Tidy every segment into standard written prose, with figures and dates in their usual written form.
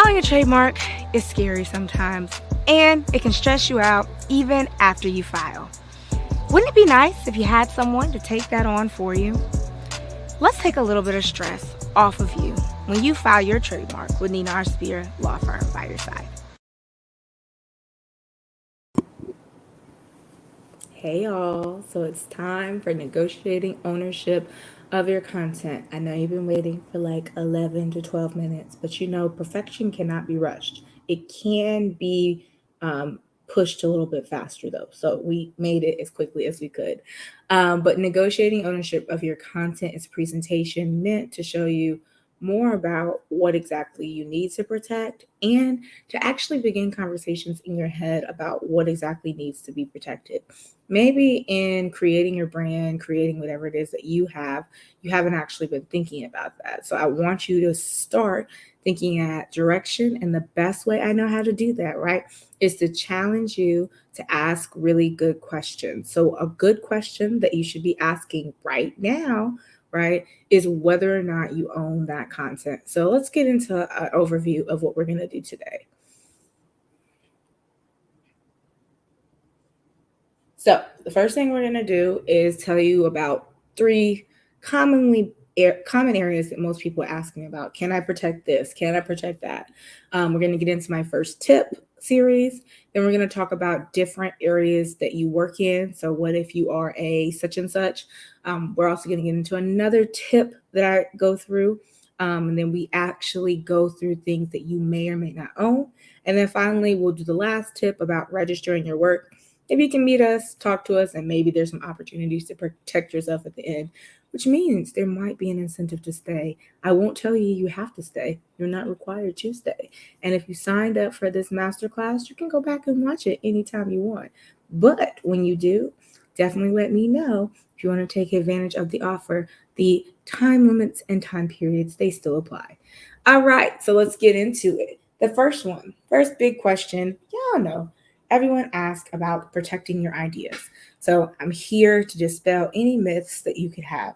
Filing a trademark is scary sometimes, and it can stress you out even after you file. Wouldn't it be nice if you had someone to take that on for you? Let's take a little bit of stress off of you when you file your trademark with Nina R. Spear Law Firm by your side. Hey y'all, so it's time for negotiating ownership of your content. I know you've been waiting for like 11 to 12 minutes, but you know, perfection cannot be rushed. It can be pushed a little bit faster though. So we made it as quickly as we could. But negotiating ownership of your content is presentation meant to show you more about what exactly you need to protect and to actually begin conversations in your head about what exactly needs to be protected. Maybe in creating your brand, creating whatever it is that you haven't actually been thinking about that. So I want you to start thinking at direction. And the best way I know how to do that, right, is to challenge you to ask really good questions. So a good question that you should be asking right now, right, is whether or not you own that content. So let's get into an overview of what we're going to do today. So the first thing we're going to do is tell you about three common areas that most people are asking about. Can I protect this? Can I protect that? We're going to get into my first tip series. Then we're going to talk about different areas that you work in. So what if you are a such and such? We're also going to get into another tip that I go through. And then we actually go through things that you may or may not own. And then finally, we'll do the last tip about registering your work. If you can meet us, talk to us, and maybe there's some opportunities to protect yourself at the end, which means there might be an incentive to stay. I won't tell you you have to stay. You're not required to stay. And if you signed up for this masterclass, you can go back and watch it anytime you want. But when you do, definitely let me know if you want to take advantage of the offer. The time limits and time periods, they still apply. All right, so let's get into it. The first big question, y'all know. Everyone asks about protecting your ideas. So I'm here to dispel any myths that you could have.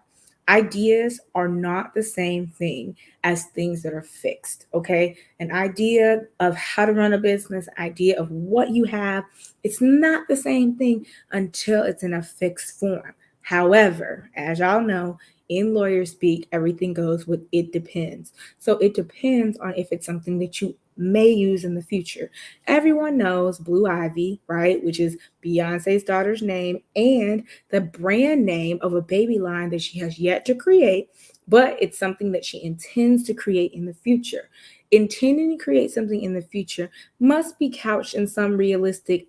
Ideas are not the same thing as things that are fixed, okay? An idea of how to run a business, idea of what you have, it's not the same thing until it's in a fixed form. However, as y'all know, in lawyer speak, everything goes with it depends. So it depends on if it's something that you may use in the future. Everyone knows Blue Ivy, right? Which is Beyonce's daughter's name and the brand name of a baby line that she has yet to create, but it's something that she intends to create in the future. Intending to create something in the future must be couched in some realistic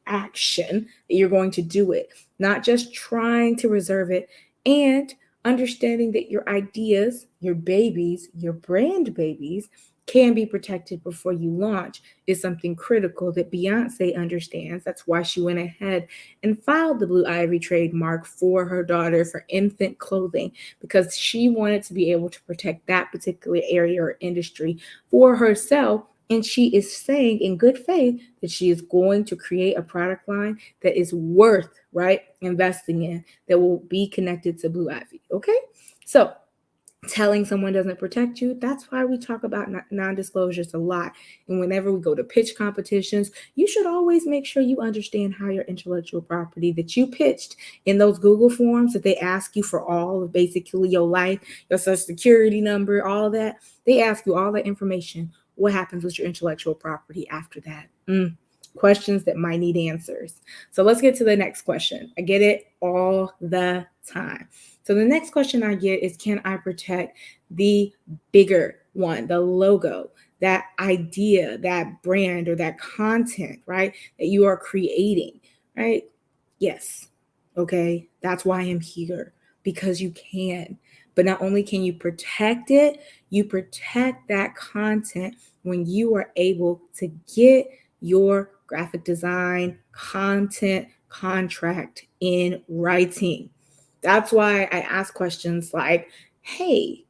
action that you're going to do it, not just trying to reserve it and understanding that your ideas, your babies, your brand babies can be protected before you launch is something critical that Beyonce understands. That's why she went ahead and filed the Blue Ivy trademark for her daughter for infant clothing because she wanted to be able to protect that particular area or industry for herself. And she is saying in good faith that she is going to create a product line that is worth, right, investing in, that will be connected to Blue Ivy. Okay? So telling someone doesn't protect you, that's why we talk about non-disclosures a lot. And whenever we go to pitch competitions, you should always make sure you understand how your intellectual property that you pitched in those Google forms that they ask you for all of basically your life, your social security number, all that, they ask you all that information. What happens with your intellectual property after that? Questions that might need answers. So let's get to the next question. I get it all the time. So the next question I get is, can I protect the bigger one, the logo, that idea, that brand, or that content, right, that you are creating, right? Yes. Okay. That's why I'm here, because you can. But not only can you protect it, you protect that content when you are able to get your graphic design content contract in writing. That's why I ask questions like, hey,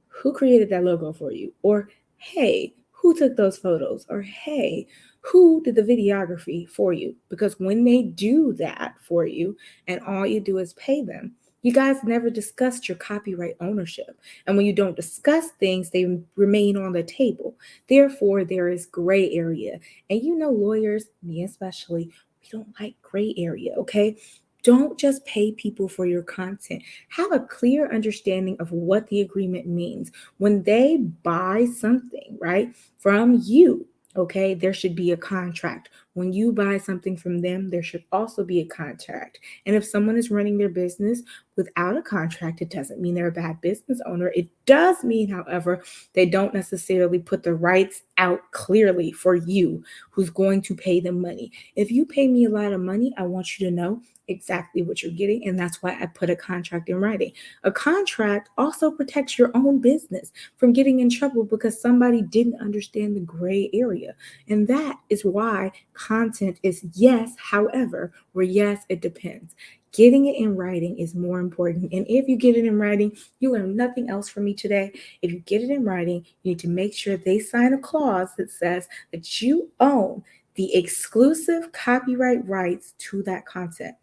who created that logo for you? Or, hey, who took those photos? Or, hey, who did the videography for you? Because when they do that for you and all you do is pay them, You guys never discussed your copyright ownership. And when you don't discuss things, they remain on the table. Therefore, there is gray area. And you know, lawyers, me especially, we don't like gray area, okay? Don't just pay people for your content. Have a clear understanding of what the agreement means. When they buy something, right, from you, okay, there should be a contract. When you buy something from them, there should also be a contract. And if someone is running their business without a contract, it doesn't mean they're a bad business owner. It does mean, however, they don't necessarily put the rights out clearly for you who's going to pay them money. If you pay me a lot of money, I want you to know exactly what you're getting. And that's why I put a contract in writing. A contract also protects your own business from getting in trouble because somebody didn't understand the gray area. And that is why content is yes, however, or yes, it depends. Getting it in writing is more important. And if you get it in writing, you learn nothing else from me today. If you get it in writing, you need to make sure they sign a clause that says that you own the exclusive copyright rights to that content.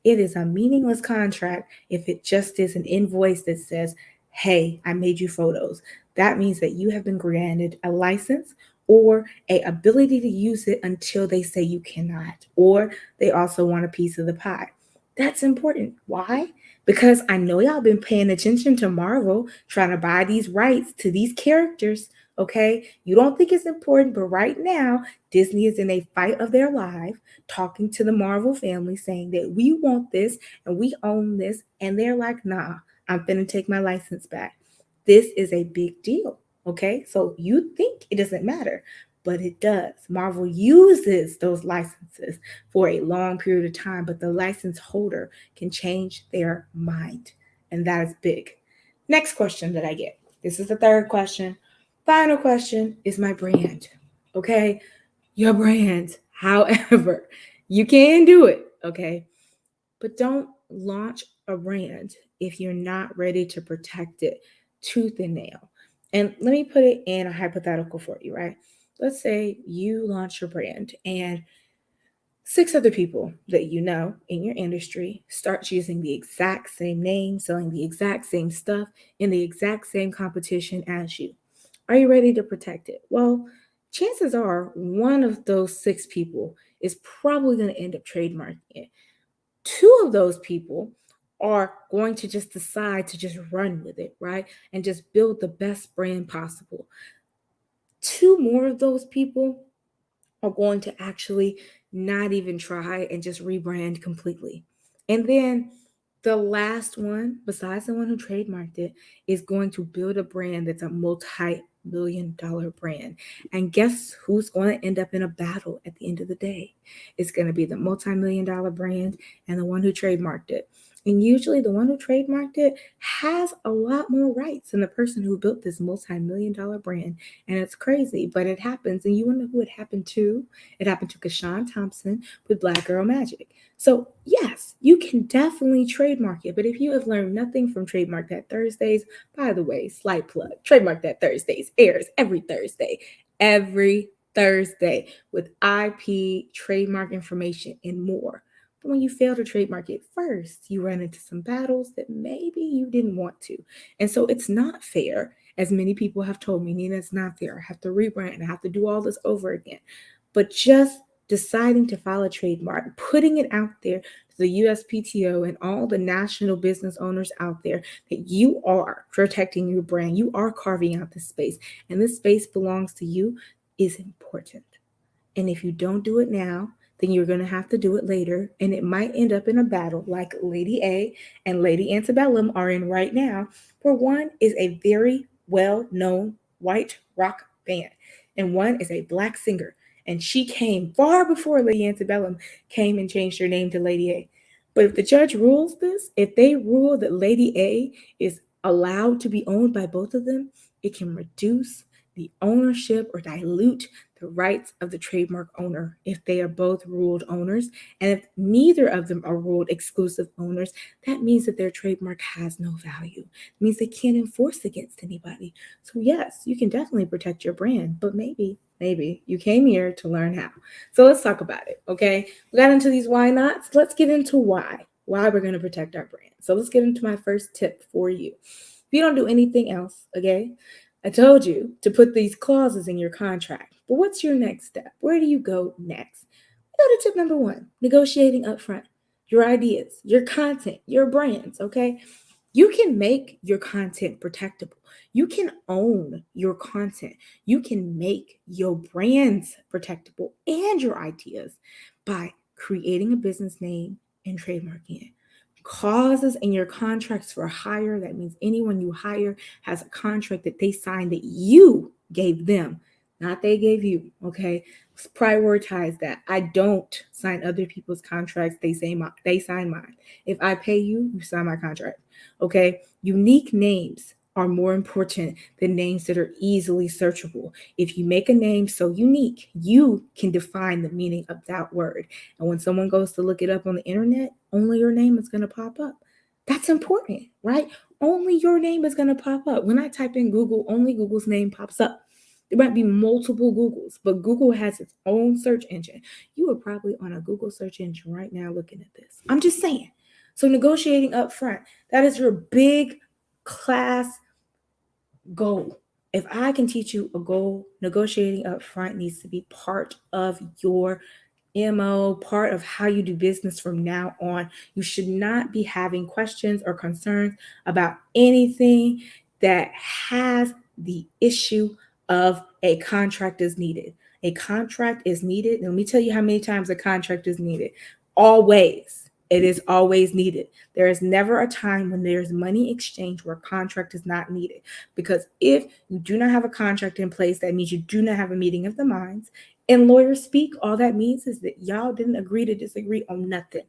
It is a meaningless contract if it just is an invoice that says, hey, I made you photos. That means that you have been granted a license or a ability to use it until they say you cannot, or they also want a piece of the pie. That's important. Why? Because I know y'all been paying attention to Marvel trying to buy these rights to these characters. Okay, you don't think it's important, but right now Disney is in a fight of their life talking to the Marvel family saying that we want this and we own this. And they're like, nah, I'm finna take my license back. This is a big deal. Okay, so you think it doesn't matter, but it does. Marvel uses those licenses for a long period of time, but the license holder can change their mind. And that is big. Next question that I get. This is the third question. Final question is my brand. Okay, your brand. However, you can do it, okay? But don't launch a brand if you're not ready to protect it tooth and nail. And let me put it in a hypothetical for you, right? Let's say you launch your brand and six other people that you know in your industry start using the exact same name, selling the exact same stuff in the exact same competition as you. Are you ready to protect it? Well, chances are one of those six people is probably going to end up trademarking it. Two of those people are going to just decide to just run with it, right? And just build the best brand possible. Two more of those people are going to actually not even try and just rebrand completely. And then the last one, besides the one who trademarked it, is going to build a brand that's a multi-million-dollar brand. And guess who's going to end up in a battle at the end of the day? It's going to be the multi-million-dollar brand and the one who trademarked it. And usually the one who trademarked it has a lot more rights than the person who built this multi-million-dollar brand. And it's crazy, but it happens. And you want to know who it happened to? It happened to Kashawn Thompson with Black Girl Magic. So, yes, you can definitely trademark it. But if you have learned nothing from Trademark That Thursdays, by the way, slight plug, Trademark That Thursdays airs every Thursday. Every Thursday with IP, trademark information, and more. But when you fail to trademark it first, you run into some battles that maybe you didn't want to. And so it's not fair, as many people have told me, Nina, it's not fair. I have to rebrand, I have to do all this over again. But just deciding to file a trademark, putting it out there to the USPTO and all the national business owners out there that you are protecting your brand, you are carving out this space, and this space belongs to you is important. And if you don't do it now, then you're going to have to do it later. And it might end up in a battle like Lady A and Lady Antebellum are in right now, where one is a very well known white rock band and one is a black singer. And she came far before Lady Antebellum came and changed her name to Lady A. But if the judge rules this, if they rule that Lady A is allowed to be owned by both of them, it can reduce the ownership or dilute the rights of the trademark owner if they are both ruled owners. And if neither of them are ruled exclusive owners, that means that their trademark has no value. It means they can't enforce against anybody. So yes, you can definitely protect your brand, but maybe you came here to learn how. So let's talk about it, okay? We got into these why nots. Let's get into why. why we're going to protect our brand. So let's get into my first tip for you. If you don't do anything else, okay, I told you to put these clauses in your contract. But what's your next step? Where do you go next? Go to tip number one, negotiating upfront. Your ideas, your content, your brands, okay? You can make your content protectable. You can own your content. You can make your brands protectable and your ideas by creating a business name and trademarking it. Clauses in your contracts for hire, that means anyone you hire has a contract that they signed that you gave them, not they gave you, okay? Prioritize that. I don't sign other people's contracts. They sign mine. If I pay you, you sign my contract. Okay? Unique names are more important than names that are easily searchable. If you make a name so unique, you can define the meaning of that word. And when someone goes to look it up on the internet, only your name is going to pop up. That's important, right? Only your name is going to pop up. When I type in Google, only Google's name pops up. There might be multiple Googles, but Google has its own search engine. You are probably on a Google search engine right now looking at this. I'm just saying. So negotiating up front, that is your big class goal. If I can teach you a goal, negotiating up front needs to be part of your MO, part of how you do business from now on. You should not be having questions or concerns about anything that has the issue of a contract is needed. A contract is needed. Let me tell you how many times a contract is needed. Always. It is always needed. There is never a time when there's money exchange where a contract is not needed. Because if you do not have a contract in place, that means you do not have a meeting of the minds. In lawyer speak, all that means is that y'all didn't agree to disagree on nothing.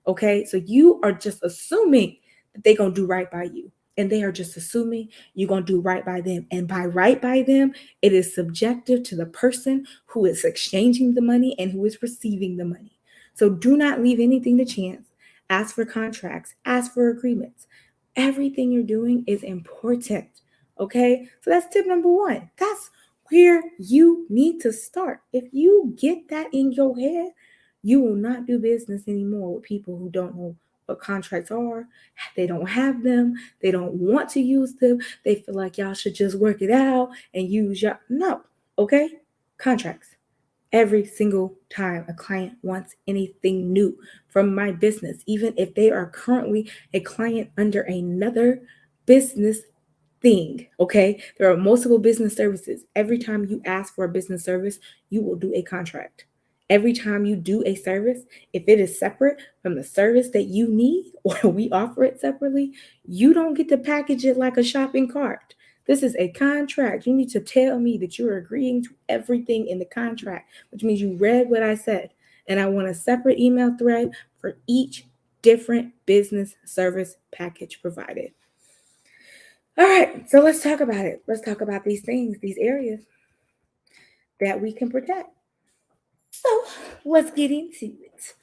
Okay, so you are just assuming that they're going to do right by you. And they are just assuming you're going to do right by them. And by right by them, it is subjective to the person who is exchanging the money and who is receiving the money. So do not leave anything to chance. Ask for contracts, ask for agreements. Everything you're doing is important. Okay, so that's tip number one. That's where you need to start. If you get that in your head, you will not do business anymore with people who don't know what contracts are. They don't have them. They don't want to use them. They feel like y'all should just work it out and use your no. Okay, contracts. Every single time a client wants anything new from my business, even if they are currently a client under another business thing, okay? There are multiple business services. Every time you ask for a business service, you will do a contract. Every time you do a service, if it is separate from the service that you need or we offer it separately, you don't get to package it like a shopping cart. This is a contract. You need to tell me that you're agreeing to everything in the contract, which means you read what I said. And I want a separate email thread for each different business service package provided. All right, so let's talk about it. Let's talk about these things, these areas that we can protect. So let's get into it.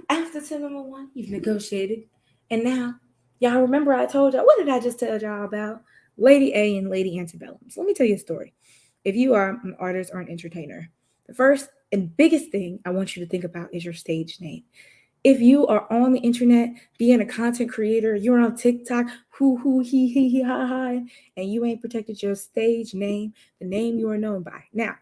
After tip number one, you've negotiated. And now, y'all remember I told y'all, what did I just tell y'all about? Lady A and Lady Antebellum. So let me tell you a story. If you are an artist or an entertainer, the first and biggest thing I want you to think about is your stage name. If you are on the internet being a content creator, you're on TikTok, he ha ha, and you ain't protected your stage name, the name you are known by. Now,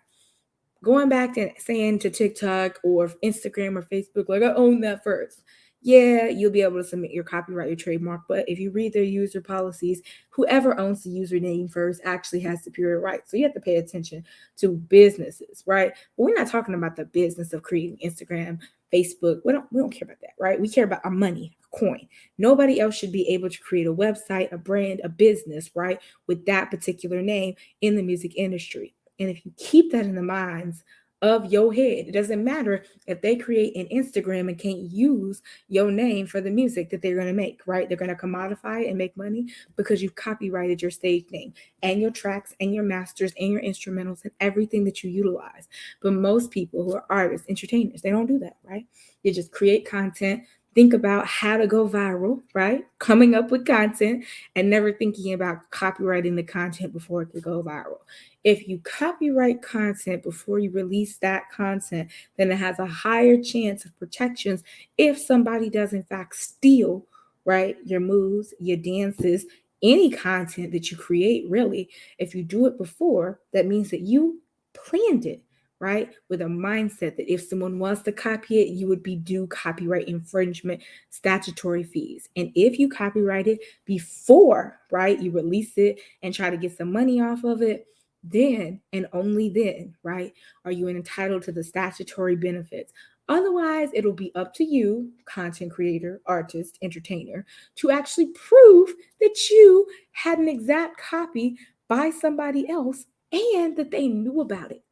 going back to saying to TikTok or Instagram or Facebook, like I own that first. Yeah, you'll be able to submit your copyright, your trademark. But if you read their user policies, whoever owns the username first actually has superior rights. So you have to pay attention to businesses, right? But we're not talking about the business of creating Instagram, Facebook. We don't care about that, right? We care about our money, coin. Nobody else should be able to create a website, a brand, a business, right, with that particular name in the music industry. And if you keep that in the minds of your head, it doesn't matter if they create an Instagram and can't use your name for the music that they're going to make, right? They're going to commodify it and make money because you've copyrighted your stage name and your tracks and your masters and your instrumentals and everything that you utilize. But most people who are artists, entertainers, they don't do that, right? They just create content, think about how to go viral, right? Coming up with content and never thinking about copywriting the content before it could go viral. If you copyright content before you release that content, then it has a higher chance of protections if somebody does in fact steal, right, your moves, your dances, any content that you create, really. If you do it before, that means that you planned it, right? With a mindset that if someone wants to copy it, you would be due copyright infringement statutory fees. And if you copyright it before, right, you release it and try to get some money off of it, then and only then, right, are you entitled to the statutory benefits. Otherwise, it'll be up to you, content creator, artist, entertainer, to actually prove that you had an exact copy by somebody else and that they knew about it.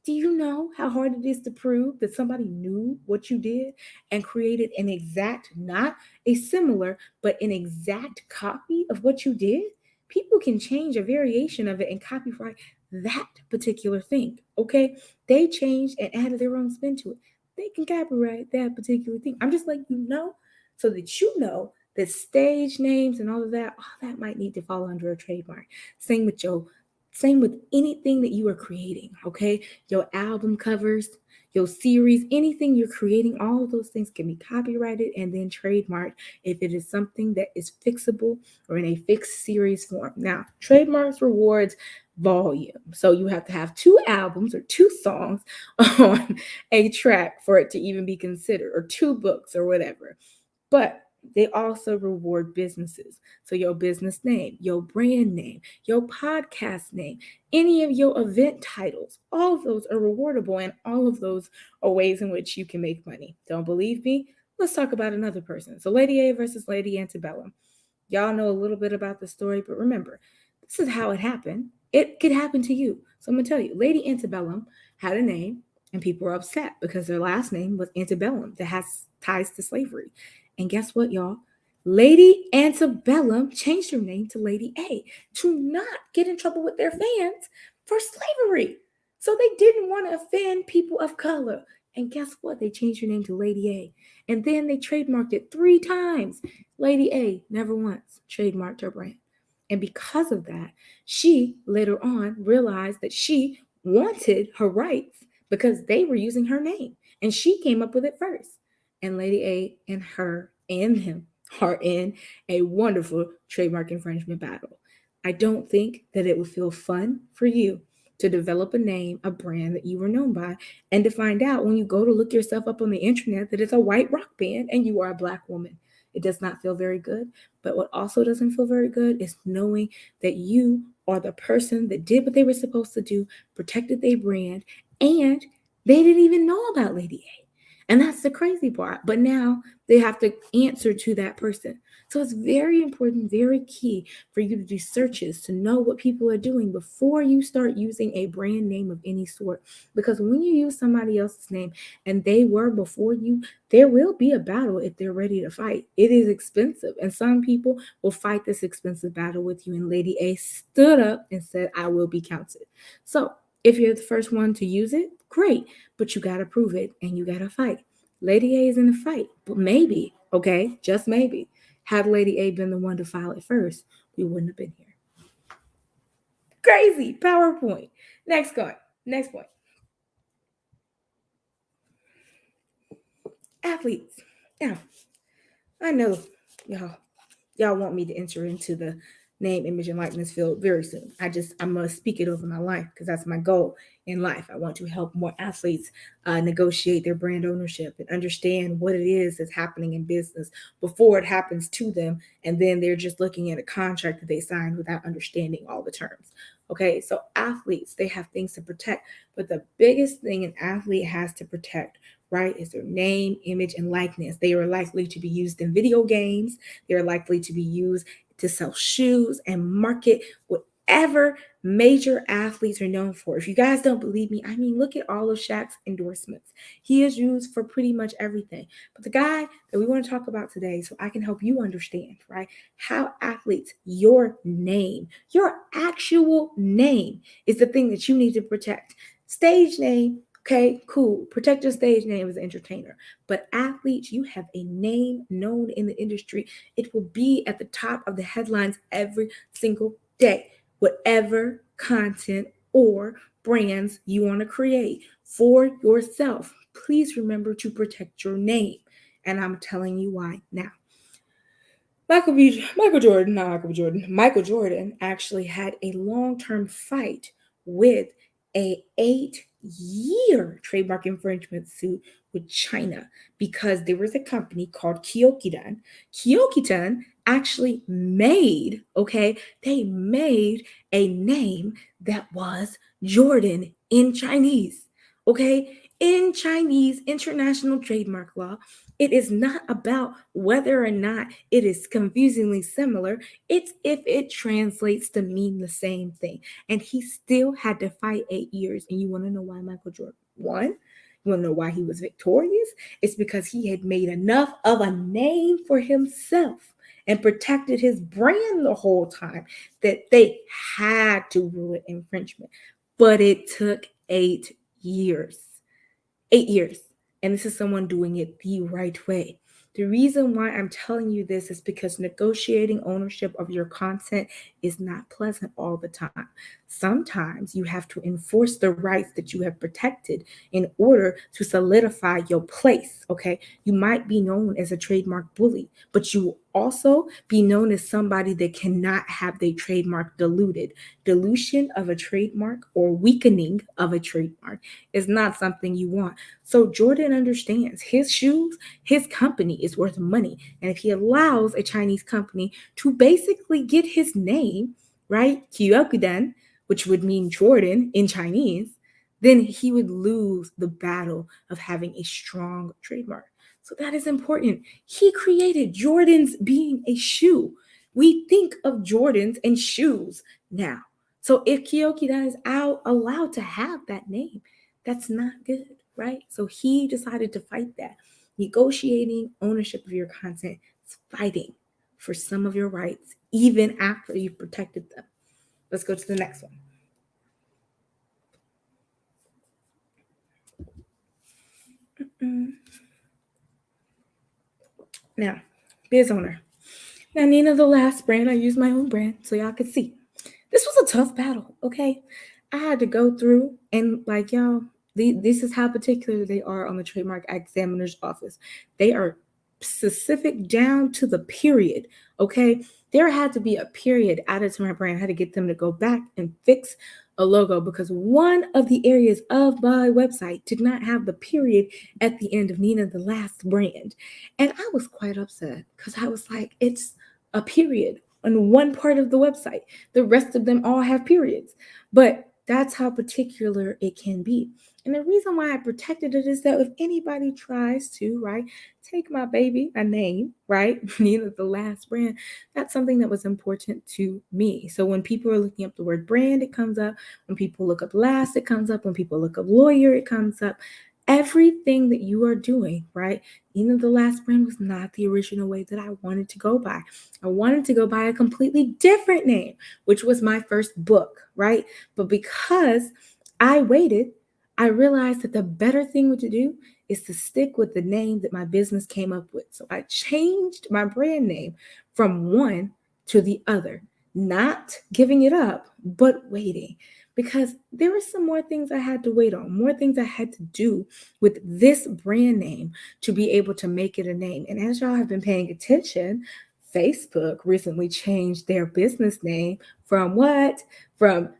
Do you know how hard it is to prove that somebody knew what you did and created an exact, not a similar, but an exact copy of what you did? People can change a variation of it and copyright that particular thing. Okay. They changed and added their own spin to it. They can copyright that particular thing. I'm just letting you know so that you know that stage names and all that might need to fall under a trademark. Same with your same with anything that you are creating, okay? Your album covers, your series, anything you're creating, all of those things can be copyrighted and then trademarked if it is something that is fixable or in a fixed series form. Now, trademarks rewards volume. So you have to have two albums or two songs on a track for it to even be considered, or two books or whatever. But they also reward businesses. So your business name, your brand name, your podcast name, any of your event titles, all of those are rewardable, and all of those are ways in which you can make money. Don't believe me? Let's talk about another person. So Lady A versus Lady Antebellum. Y'all know a little bit about the story, but remember, this is how it happened. It could happen to you. So I'm gonna tell you, Lady Antebellum had a name, and people were upset because their last name was Antebellum, that has ties to slavery. And guess what, y'all? Lady Antebellum changed her name to Lady A to not get in trouble with their fans for slavery. So they didn't want to offend people of color. And guess what? They changed her name to Lady A. And then they trademarked it 3 times. Lady A never once trademarked her brand. And because of that, she later on realized that she wanted her rights because they were using her name. And she came up with it first. And Lady A and her and him are in a wonderful trademark infringement battle. I don't think that it would feel fun for you to develop a name, a brand that you were known by, and to find out when you go to look yourself up on the internet that it's a white rock band and you are a black woman. It does not feel very good. But what also doesn't feel very good is knowing that you are the person that did what they were supposed to do, protected their brand, and they didn't even know about Lady A. And that's the crazy part. But now they have to answer to that person. So it's very important, very key for you to do searches to know what people are doing before you start using a brand name of any sort. Because when you use somebody else's name and they were before you, there will be a battle if they're ready to fight. It is expensive. And some people will fight this expensive battle with you. And Lady A stood up and said, I will be counted. So if you're the first one to use it, great. But you got to prove it and you got to fight. Lady A is in a fight, but maybe, okay, just maybe, had Lady A been the one to file it first, we wouldn't have been here. Crazy PowerPoint. Next point. Next point. Athletes. Now, I know y'all want me to enter into the name, image, and likeness field very soon. I'm gonna speak it over my life because that's my goal in life. I want to help more athletes negotiate their brand ownership and understand what it is that's happening in business before it happens to them, and then they're just looking at a contract that they signed without understanding all the terms. Okay, so athletes, they have things to protect, but the biggest thing an athlete has to protect, right, is their name, image, and likeness. They are likely to be used in video games. They're likely to be used to sell shoes and market whatever major athletes are known for. If you guys don't believe me, I mean, look at all of Shaq's endorsements. He is used for pretty much everything. But the guy that we want to talk about today, so I can help you understand, right, how athletes, your name, your actual name is the thing that you need to protect. Stage name, Okay, cool. Protect your stage name as an entertainer. But athletes, you have a name known in the industry. It will be at the top of the headlines every single day. Whatever content or brands you want to create for yourself, please remember to protect your name. And I'm telling you why now. Michael Jordan actually had a long-term fight with a 8-year trademark infringement suit with China because there was a company called Kyokidan. Kyokidan actually made, okay, they made a name that was Jordan in Chinese. Okay, in Chinese international trademark law, it is not about whether or not it is confusingly similar. It's if it translates to mean the same thing. And he still had to fight 8 years. And you want to know why Michael Jordan won? You want to know why he was victorious? It's because he had made enough of a name for himself and protected his brand the whole time that they had to rule it infringement. But it took 8 years. 8 years. And this is someone doing it the right way. The reason why I'm telling you this is because negotiating ownership of your content is not pleasant all the time. Sometimes you have to enforce the rights that you have protected in order to solidify your place. Okay. You might be known as a trademark bully, but you will also be known as somebody that cannot have their trademark diluted. Dilution of a trademark or weakening of a trademark is not something you want. So Jordan understands his shoes, his company is worth money. And if he allows a Chinese company to basically get his name, right, Kyokudan, which would mean Jordan in Chinese, then he would lose the battle of having a strong trademark. So that is important. He created Jordans being a shoe. We think of Jordans and shoes now. So if Kyokudan is out allowed to have that name, that's not good, right? So he decided to fight that. Negotiating ownership of your content is fighting for some of your rights, even after you've protected them. Let's go to the next one. Now, biz owner. Now, Nina, the last brand, I used my own brand so y'all could see. This was a tough battle, okay? I had to go through and, like, y'all, this is how particular they are on the trademark examiner's office. They are specific down to the period, okay? There had to be a period added to my brand. I had to get them to go back and fix a logo because one of the areas of my website did not have the period at the end of Nina, the last brand. And I was quite upset because I was like, it's a period on one part of the website. The rest of them all have periods. But that's how particular it can be. And the reason why I protected it is that if anybody tries to, right, take my baby, a name, right, Nina, the last brand, that's something that was important to me. So when people are looking up the word brand, it comes up. When people look up last, it comes up. When people look up lawyer, it comes up. Everything that you are doing, right? Even the last brand was not the original way that I wanted to go by. I wanted to go by a completely different name, which was my first book, right? But because I waited, I realized that the better thing to do is to stick with the name that my business came up with. So I changed my brand name from one to the other, not giving it up, but waiting because there were some more things I had to wait on, more things I had to do with this brand name to be able to make it a name. And as y'all have been paying attention, Facebook recently changed their business name from what? From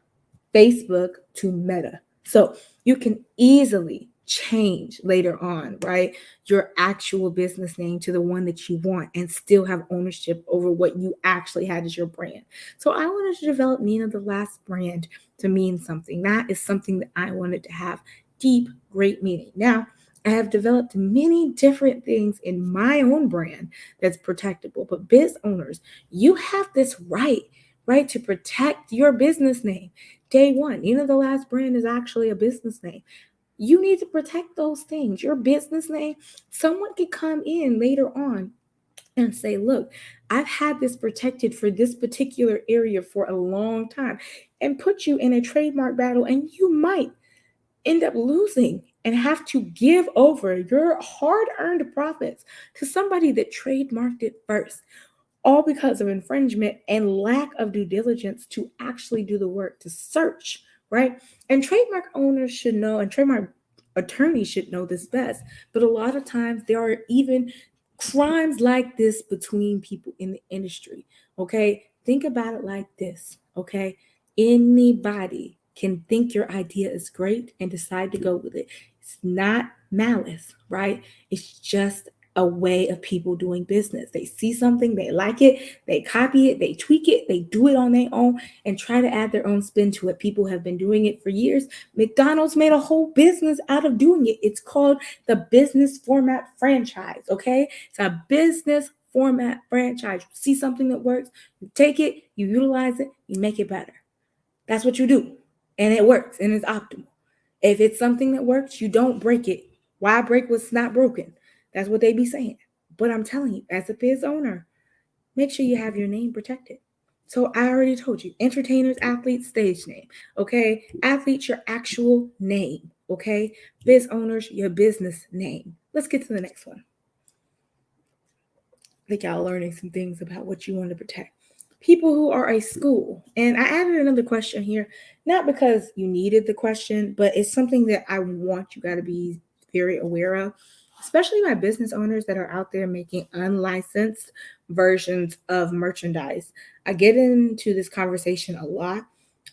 Facebook to Meta. So you can easily change later on, right? Your actual business name to the one that you want and still have ownership over what you actually had as your brand. So I wanted to develop Nina the last brand to mean something. That is something that I wanted to have deep, great meaning. Now, I have developed many different things in my own brand that's protectable, but biz owners, you have this right to protect your business name. Day one, the last brand is actually a business name. You need to protect those things. Your business name, someone could come in later on and say, look, I've had this protected for this particular area for a long time and put you in a trademark battle, and you might end up losing and have to give over your hard-earned profits to somebody that trademarked it first, all because of infringement and lack of due diligence to actually do the work to search, right? And trademark owners should know, and trademark attorneys should know this best. But a lot of times there are even crimes like this between people in the industry, okay? Think about it like this, okay? Anybody can think your idea is great and decide to go with it. It's not malice, right? It's just a way of people doing business. They see something, they like it, they copy it, they tweak it, they do it on their own and try to add their own spin to it. People have been doing it for years. McDonald's made a whole business out of doing it. It's called the business format franchise, okay? It's a business format franchise. You see something that works, you take it, you utilize it, you make it better. That's what you do. And it works and it's optimal. If it's something that works, you don't break it. Why break what's not broken? That's what they be saying. But I'm telling you, as a biz owner, make sure you have your name protected. So I already told you, entertainers, athletes, stage name. Okay, athletes, your actual name. Okay, biz owners, your business name. Let's get to the next one. I think y'all learning some things about what you want to protect. People who are a school. And I added another question here, not because you needed the question, but it's something that I want you got to be very aware of, especially my business owners that are out there making unlicensed versions of merchandise. I get into this conversation a lot.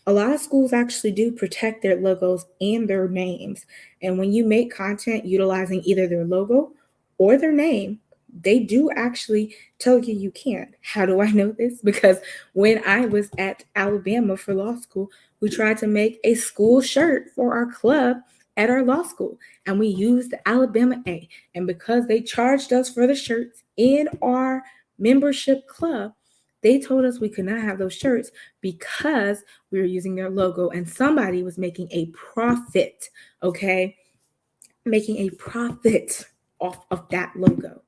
A lot of schools actually do protect their logos and their names. And when you make content utilizing either their logo or their name, they do actually tell you you can't. How do I know this? Because when I was at Alabama for law school, we tried to make a school shirt for our club at our law school, and we used the Alabama A. And because they charged us for the shirts in our membership club, they told us we could not have those shirts because we were using their logo and somebody was making a profit, okay? Making a profit off of that logo,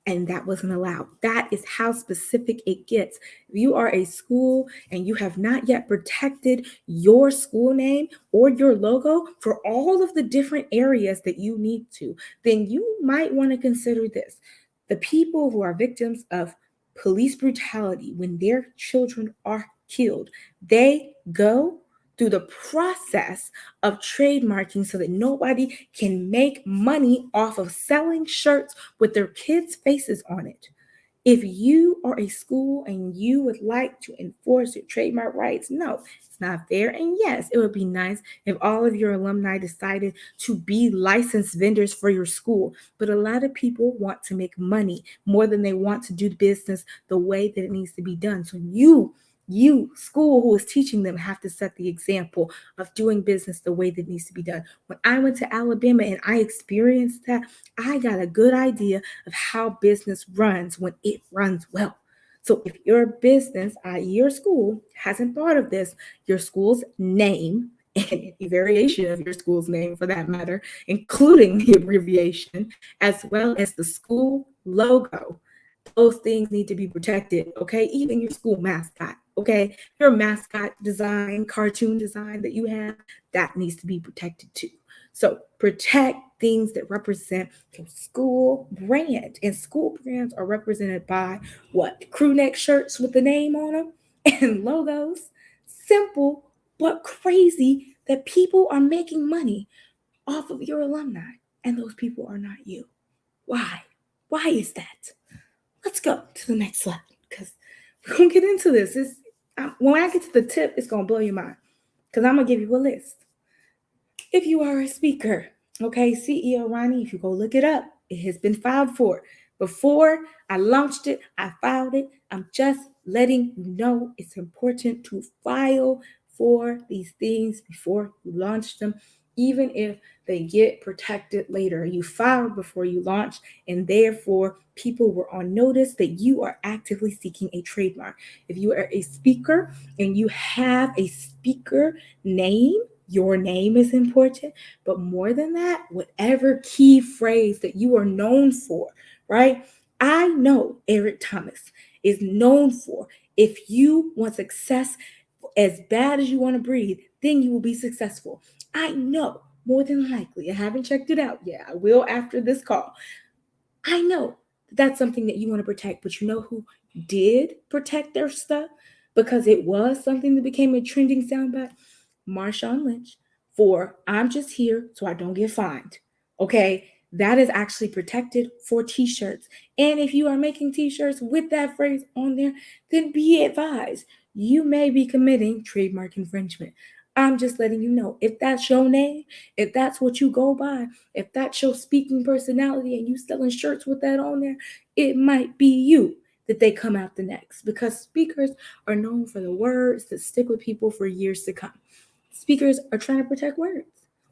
and that wasn't allowed. That is how specific it gets. If you are a school and you have not yet protected your school name or your logo for all of the different areas that you need to, then you might want to consider this. The people who are victims of police brutality, when their children are killed, they go through the process of trademarking so that nobody can make money off of selling shirts with their kids' faces on it. If you are a school and you would like to enforce your trademark rights, no, it's not fair. And yes, it would be nice if all of your alumni decided to be licensed vendors for your school. But a lot of people want to make money more than they want to do business the way that it needs to be done. So you school who is teaching them have to set the example of doing business the way that needs to be done. When I went to Alabama and I experienced that, I got a good idea of how business runs when it runs well. So if your business, your school, hasn't thought of this, your school's name and any variation of your school's name for that matter, including the abbreviation, as well as the school logo, those things need to be protected, okay? Even your school mascot, okay? Your mascot design, cartoon design that you have, that needs to be protected too. So protect things that represent your school brand. And school brands are represented by what? Crew neck shirts with the name on them and logos. Simple but crazy that people are making money off of your alumni, and those people are not you. Why? Why is that? Let's go to the next slide because we're gonna get into this. When I get to the tip, it's gonna blow your mind because I'm gonna give you a list. If you are a speaker, okay, CEO Ronnie, if you go look it up, it has been filed for. Before I launched it, I filed it. I'm just letting you know it's important to file for these things before you launch them, even if they get protected later. You filed before you launched, and therefore people were on notice that you are actively seeking a trademark. If you are a speaker and you have a speaker name, your name is important, but more than that, whatever key phrase that you are known for, right? I know Eric Thomas is known for, if you want success as bad as you want to breathe, then you will be successful. I know More than likely, I haven't checked it out yet. I will after this call. I know that's something that you want to protect, but you know who did protect their stuff because it was something that became a trending soundbite? Marshawn Lynch for I'm just here so I don't get fined. Okay, that is actually protected for t-shirts. And if you are making t-shirts with that phrase on there, then be advised you may be committing trademark infringement. I'm just letting you know if that's your name, if that's what you go by, if that's your speaking personality and you selling shirts with that on there, it might be you that they come after next because speakers are known for the words that stick with people for years to come. Speakers are trying to protect words.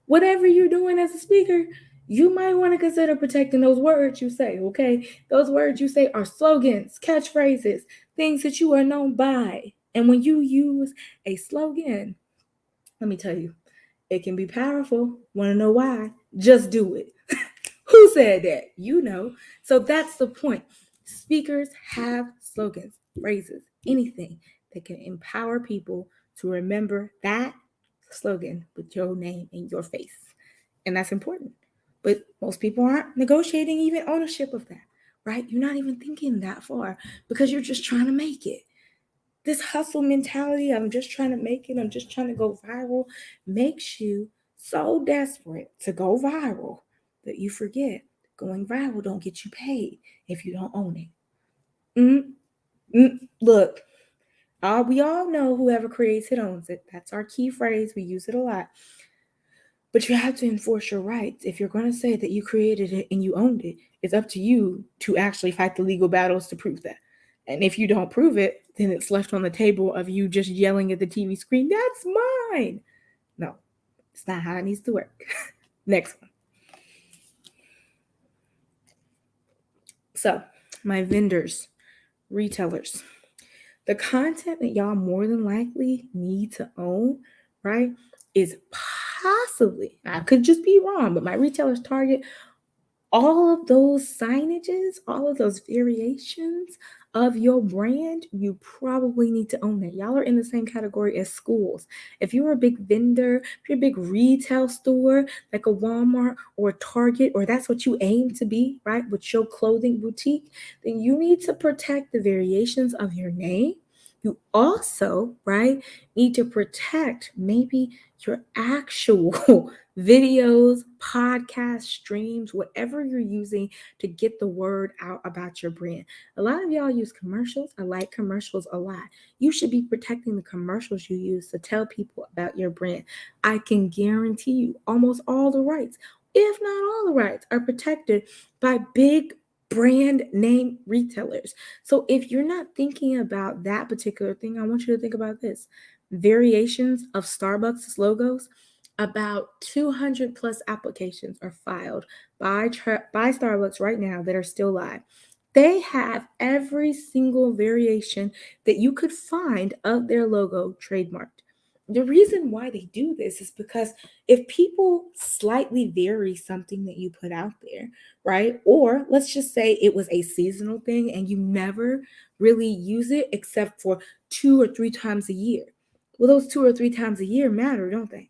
Whatever you're doing as a speaker, you might want to consider protecting those words you say, okay? Those words you say are slogans, catchphrases, things that you are known by. And when you use a slogan, let me tell you, it can be powerful. Want to know why? Just do it. Who said that? You know. So that's the point. Speakers have slogans, phrases, anything that can empower people to remember that slogan with your name and your face. And that's important. But most people aren't negotiating even ownership of that, right? You're not even thinking that far because you're just trying to make it. This hustle mentality, I'm just trying to make it, I'm just trying to go viral, makes you so desperate to go viral that you forget going viral don't get you paid if you don't own it. Look, we all know whoever creates it owns it. That's our key phrase. We use it a lot. But you have to enforce your rights. If you're going to say that you created it and you owned it, it's up to you to actually fight the legal battles to prove that. And if you don't prove it, then it's left on the table of you just yelling at the TV screen, that's mine. No, it's not how it needs to work. Next one. So, my vendors, retailers, the content that y'all more than likely need to own, right, is possibly, I could just be wrong, but my retailers target all of those signages, all of those variations of your brand, you probably need to own it. Y'all are in the same category as schools. If you're a big vendor, if you're a big retail store like a Walmart or a Target, or that's what you aim to be, right, with your clothing boutique, then you need to protect the variations of your name. You also, right, need to protect maybe your actual videos, podcasts, streams, whatever you're using to get the word out about your brand. A lot of y'all use commercials. I like commercials a lot. You should be protecting the commercials you use to tell people about your brand. I can guarantee you almost all the rights, if not all the rights, are protected by big brand name retailers. So if you're not thinking about that particular thing, I want you to think about this. Variations of Starbucks logos, about 200 plus applications are filed by Starbucks right now that are still live. They have every single variation that you could find of their logo trademarked. The reason why they do this is because if people slightly vary something that you put out there, right? Or let's just say it was a seasonal thing and you never really use it except for 2 or 3 times a year. Well, those 2 or 3 times a year matter, don't they?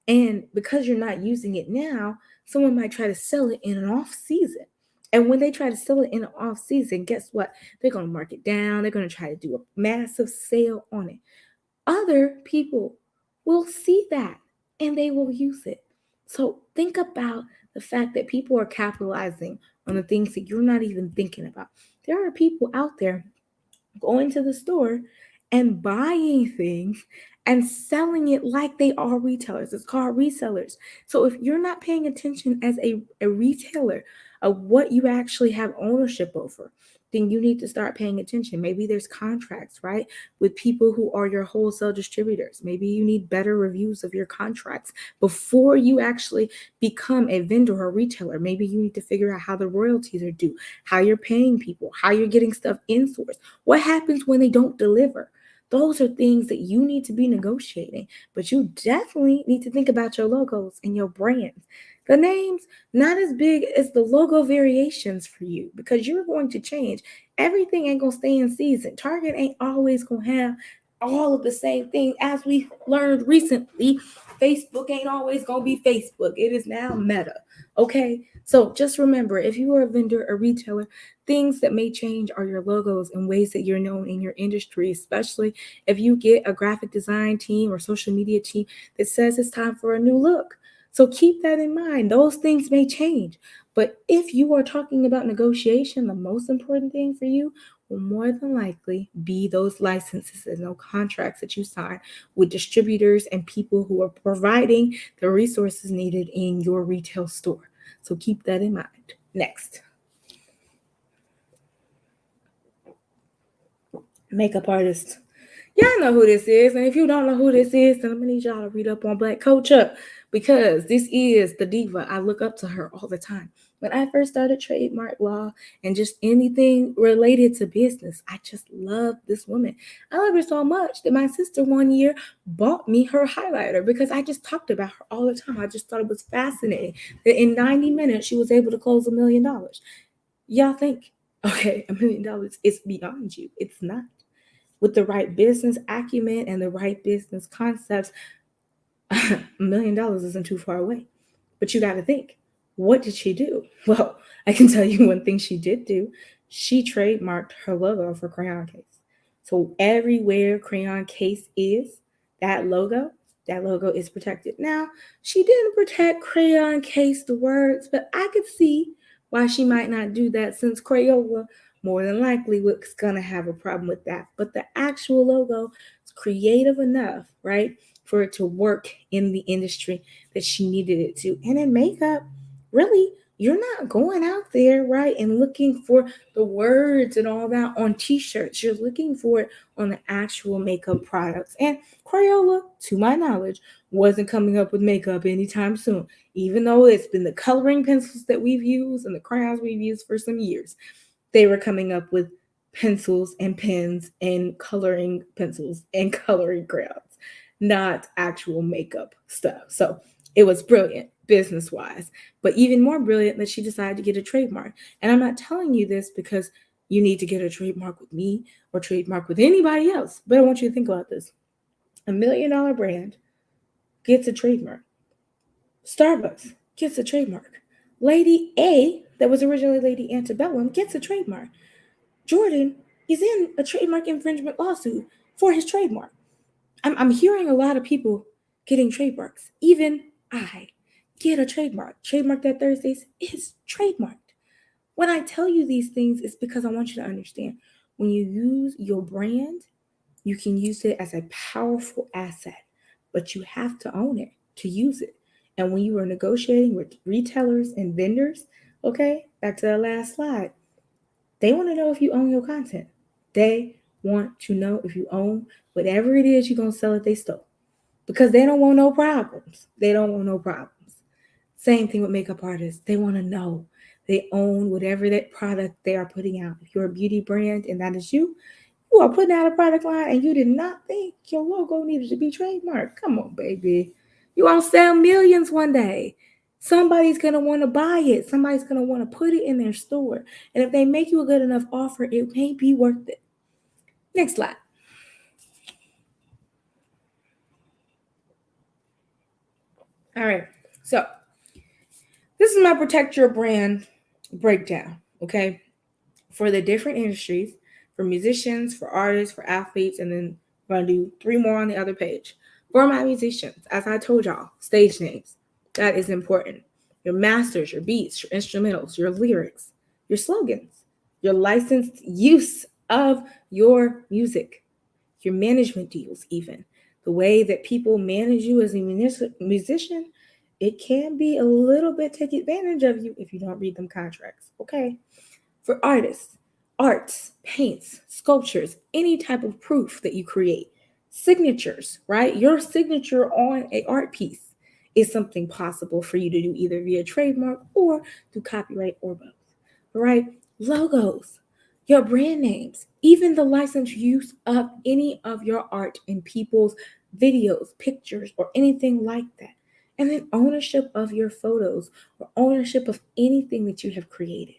And because you're not using it now, someone might try to sell it in an off season. And when they try to sell it in an off season, guess what? They're going to mark it down. They're going to try to do a massive sale on it. Other people will see that and they will use it. So think about the fact that people are capitalizing on the things that you're not even thinking about. There are people out there going to the store and buying things and selling it like they are retailers. It's called resellers. So if you're not paying attention as a retailer of what you actually have ownership over, then you need to start paying attention. Maybe there's contracts, right, with people who are your wholesale distributors. Maybe you need better reviews of your contracts before you actually become a vendor or retailer. Maybe you need to figure out how the royalties are due, how you're paying people, how you're getting stuff in source. What happens when they don't deliver? Those are things that you need to be negotiating, but you definitely need to think about your logos and your brands. The names, not as big as the logo variations for you because you're going to change. Everything ain't going to stay in season. Target ain't always going to have all of the same thing. As we learned recently, Facebook ain't always going to be Facebook. It is now Meta. Okay. So just remember, if you are a vendor, a retailer, things that may change are your logos and ways that you're known in your industry, especially if you get a graphic design team or social media team that says it's time for a new look. So keep that in mind. Those things may change. But if you are talking about negotiation, the most important thing for you will more than likely be those licenses and no contracts that you sign with distributors and people who are providing the resources needed in your retail store. So keep that in mind. Next, makeup artist. Y'all know who this is. And if you don't know who this is, then I'm going to need y'all to read up on Black culture because this is the diva. I look up to her all the time. When I first started trademark law and just anything related to business, I just love this woman. I love her so much that my sister one year bought me her highlighter because I just talked about her all the time. I just thought it was fascinating that in 90 minutes she was able to close $1 million. Y'all think, okay, $1 million is beyond you. It's not. With the right business acumen and the right business concepts, $1 million isn't too far away. But you got to think, what did she do? Well, I can tell you one thing she did do. She trademarked her logo for Crayon Case. So everywhere Crayon Case is, that logo is protected. Now, she didn't protect Crayon Case, the words, but I could see why she might not do that since Crayola more than likely was going to have a problem with that. But the actual logo is creative enough, right, for it to work in the industry that she needed it to. And in makeup, really, you're not going out there, right, and looking for the words and all that on t-shirts. You're looking for it on the actual makeup products. And Crayola, to my knowledge, wasn't coming up with makeup anytime soon, even though it's been the coloring pencils that we've used and the crayons we've used for some years. They were coming up with pencils and pens and coloring pencils and coloring crayons, not actual makeup stuff. So it was brilliant business wise, but even more brilliant that she decided to get a trademark. And I'm not telling you this because you need to get a trademark with me or trademark with anybody else, but I want you to think about this. $1 million brand gets a trademark. Starbucks gets a trademark. Lady A, that was originally Lady Antebellum, gets a trademark. Jordan is in a trademark infringement lawsuit for his trademark. I'm hearing a lot of people getting trademarks. Even I get a trademark. Trademark that Thursdays is trademarked. When I tell you these things, it's because I want you to understand when you use your brand, you can use it as a powerful asset, but you have to own it to use it. And when you are negotiating with retailers and vendors, okay, back to the last slide, they want to know if you own your content. They want to know if you own whatever it is you're going to sell at they store because they don't want no problems. They don't want no problems. Same thing with makeup artists. They want to know they own whatever that product they are putting out. If you're a beauty brand and that is you are putting out a product line and you did not think your logo needed to be trademarked. Come on, baby. You won't sell millions one day. Somebody's going to want to buy it. Somebody's going to want to put it in their store. And if they make you a good enough offer, it may be worth it. Next slide. All right. So this is my protect your brand breakdown. Okay. For the different industries, for musicians, for artists, for athletes, and then we're going to do 3 more on the other page. For my musicians, as I told y'all, stage names. That is important. Your masters, your beats, your instrumentals, your lyrics, your slogans, your licensed use of your music, your management deals, even. The way that people manage you as a musician, it can be a little bit take advantage of you if you don't read them contracts. Okay. For artists, arts, paints, sculptures, any type of proof that you create, signatures, right? Your signature on a art piece is something possible for you to do either via trademark or through copyright or both, right? Logos, your brand names, even the licensed use of any of your art in people's videos, pictures, or anything like that. And then ownership of your photos or ownership of anything that you have created.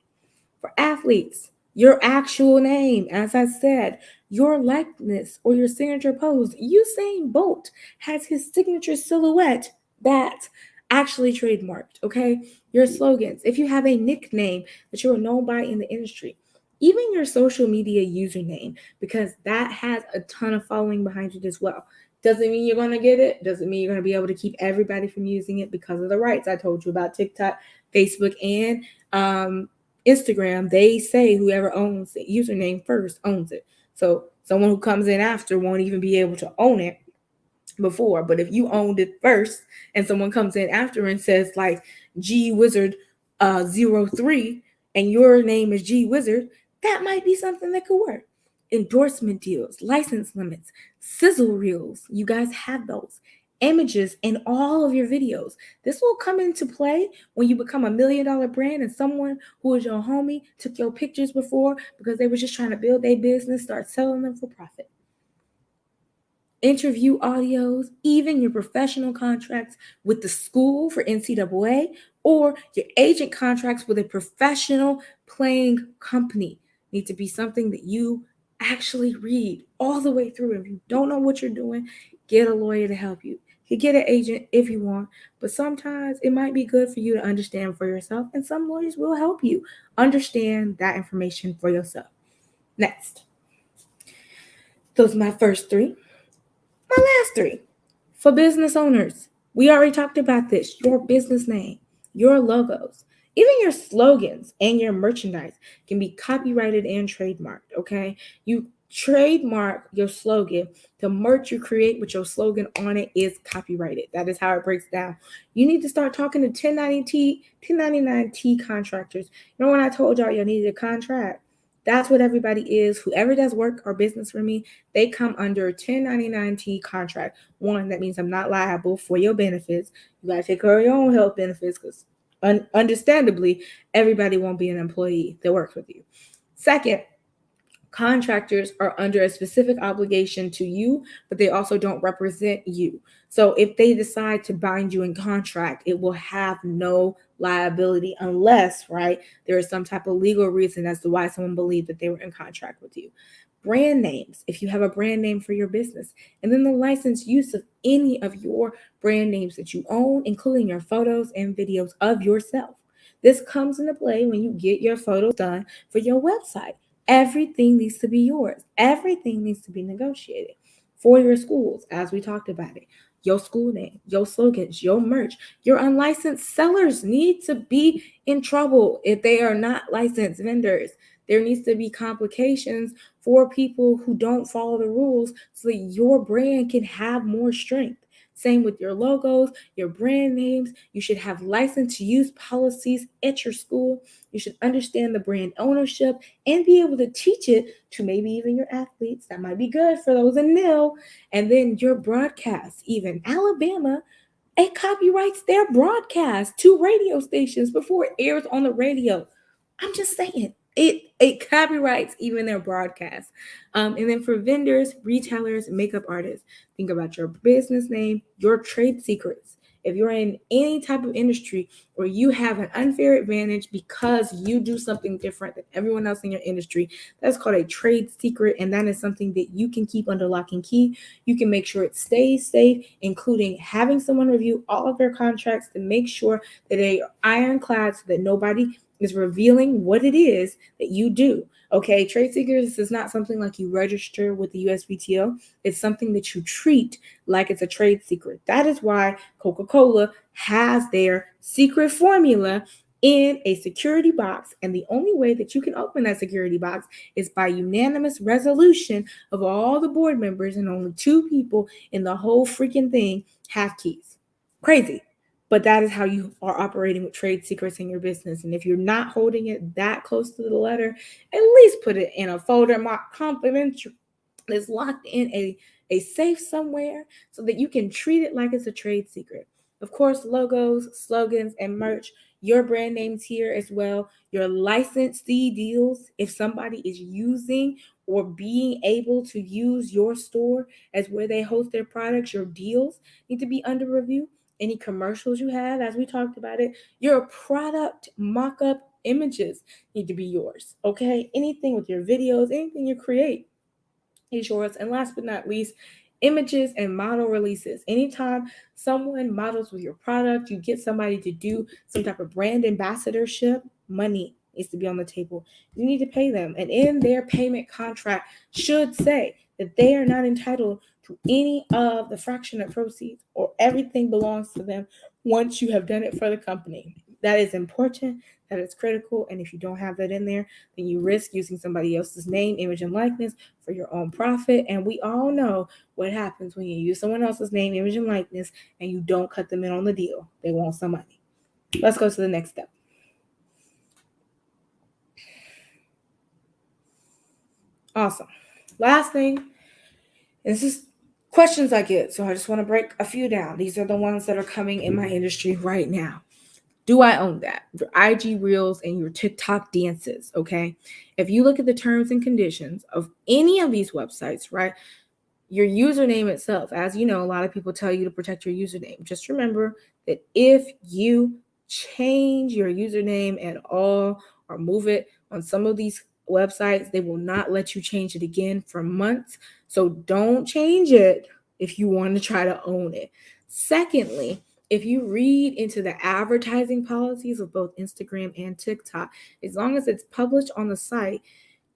For athletes, your actual name, as I said, your likeness or your signature pose. Usain Bolt has his signature silhouette that's actually trademarked, okay? Your slogans, if you have a nickname that you are known by in the industry, even your social media username, because that has a ton of following behind it as well. Doesn't mean you're going to get it. Doesn't mean you're going to be able to keep everybody from using it because of the rights. I told you about TikTok, Facebook, and Instagram. They say whoever owns the username first owns it. So someone who comes in after won't even be able to own it before. But if you owned it first and someone comes in after and says like G Wizard 03 and your name is G Wizard, that might be something that could work. Endorsement deals, license limits, sizzle reels. You guys have those. Images in all of your videos. This will come into play when you become $1 million brand and someone who is your homie took your pictures before because they were just trying to build their business, start selling them for profit. Interview audios, even your professional contracts with the school for NCAA or your agent contracts with a professional playing company need to be something that you actually read all the way through. If you don't know what you're doing, get a lawyer to help you. You get an agent if you want, but sometimes it might be good for you to understand for yourself, and some lawyers will help you understand that information for yourself. Next, those are my first three. My last three for business owners. We already talked about this. Your business name, your logos, even your slogans and your merchandise can be copyrighted and trademarked. Okay. You trademark your slogan. The merch you create with your slogan on it is copyrighted. That is how it breaks down. You need to start talking to 1099T contractors. You know, when I told y'all you needed a contract, that's what everybody is. Whoever does work or business for me, they come under a 1099T contract. One, that means I'm not liable for your benefits. You got to take care of your own health benefits because understandably, everybody won't be an employee that works with you. Second, contractors are under a specific obligation to you, but they also don't represent you. So if they decide to bind you in contract, it will have no liability unless, right, there is some type of legal reason as to why someone believed that they were in contract with you. Brand names, if you have a brand name for your business, and then the licensed use of any of your brand names that you own, including your photos and videos of yourself. This comes into play when you get your photos done for your website. Everything needs to be yours. Everything needs to be negotiated for your schools, as we talked about it. Your school name, your slogans, your merch, your unlicensed sellers need to be in trouble if they are not licensed vendors. There needs to be complications for people who don't follow the rules so that your brand can have more strength. Same with your logos, your brand names. You should have license to use policies at your school. You should understand the brand ownership and be able to teach it to maybe even your athletes. That might be good for those in nil. And then your broadcast, even Alabama, it copyrights their broadcast to radio stations before it airs on the radio. I'm just saying. It copyrights even their broadcast. And then for vendors, retailers, makeup artists, think about your business name, your trade secrets. If you're in any type of industry where you have an unfair advantage because you do something different than everyone else in your industry, that's called a trade secret. And that is something that you can keep under lock and key. You can make sure it stays safe, including having someone review all of their contracts to make sure that they are ironclad so that nobody is revealing what it is that you do. Okay, trade secrets is not something like you register with the USPTO. It's something that you treat like it's a trade secret. That is why Coca-Cola has their secret formula in a security box. And the only way that you can open that security box is by unanimous resolution of all the board members, and only two people in the whole freaking thing have keys. Crazy. But that is how you are operating with trade secrets in your business. And if you're not holding it that close to the letter, at least put it in a folder marked confidential that's locked in a safe somewhere so that you can treat it like it's a trade secret. Of course, logos, slogans, and merch, your brand names here as well, your licensee deals. If somebody is using or being able to use your store as where they host their products, your deals need to be under review. Any commercials you have, as we talked about it, your product mock-up images need to be yours. Okay, anything with your videos, anything you create, is yours. And last but not least, images and model releases. Anytime someone models with your product, you get somebody to do some type of brand ambassadorship, money needs to be on the table. You need to pay them. And in their payment contract should say that they are not entitled to any of the fraction of proceeds, or everything belongs to them once you have done it for the company. That is important. That is critical. And if you don't have that in there, then you risk using somebody else's name, image, and likeness for your own profit. And we all know what happens when you use someone else's name, image, and likeness and you don't cut them in on the deal. They want some money. Let's go to the next step. Awesome. Last thing, this is questions I get. So I just want to break a few down. These are the ones that are coming in my industry right now. Do I own that? Your IG Reels and your TikTok dances, okay? If you look at the terms and conditions of any of these websites, right? Your username itself, as you know, a lot of people tell you to protect your username. Just remember that if you change your username at all or move it on some of these websites, they will not let you change it again for months. So don't change it if you want to try to own it. Secondly, if you read into the advertising policies of both Instagram and TikTok, as long as it's published on the site,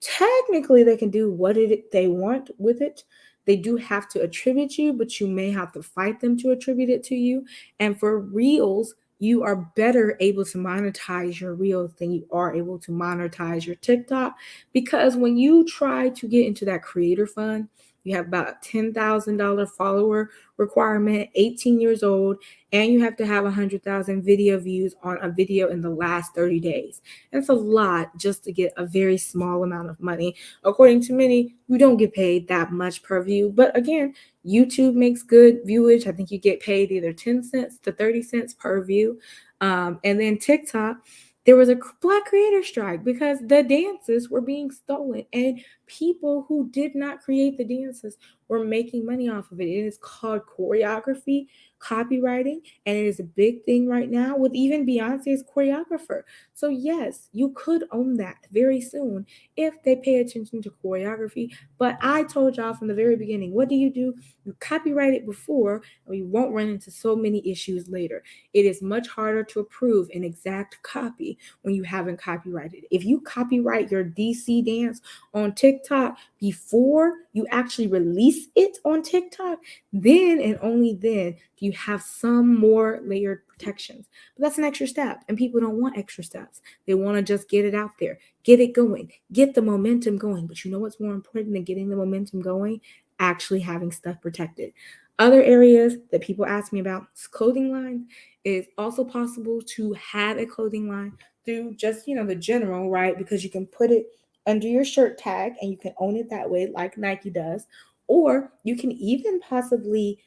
technically they can do what they want with it. They do have to attribute you, but you may have to fight them to attribute it to you. And for Reels, you are better able to monetize your Reels than you are able to monetize your TikTok, because when you try to get into that creator fund, you have about a $10,000 follower requirement, 18 years old, and you have to have 100,000 video views on a video in the last 30 days. That's a lot just to get a very small amount of money. According to many, you don't get paid that much per view. But again, YouTube makes good viewage. I think you get paid either 10 cents to 30 cents per view. And then TikTok, there was a Black creator strike because the dances were being stolen, and people who did not create the dances were making money off of it. It is called choreography, copywriting, and it is a big thing right now with even Beyonce's choreographer. So yes, you could own that very soon if they pay attention to choreography. But I told y'all from the very beginning, what do? You copyright it before, and you won't run into so many issues later. It is much harder to approve an exact copy when you haven't copyrighted. If you copyright your DC dance on TikTok before you actually release it on TikTok, then and only then do you have some more layered protections. But that's an extra step, and people don't want extra steps. They want to just get it out there, get it going, get the momentum going. But you know what's more important than getting the momentum going? Actually having stuff protected. Other areas that people ask me about is clothing lines. It's also possible to have a clothing line through just, the general, right? Because you can put it under your shirt tag and you can own it that way, like Nike does. Or you can even possibly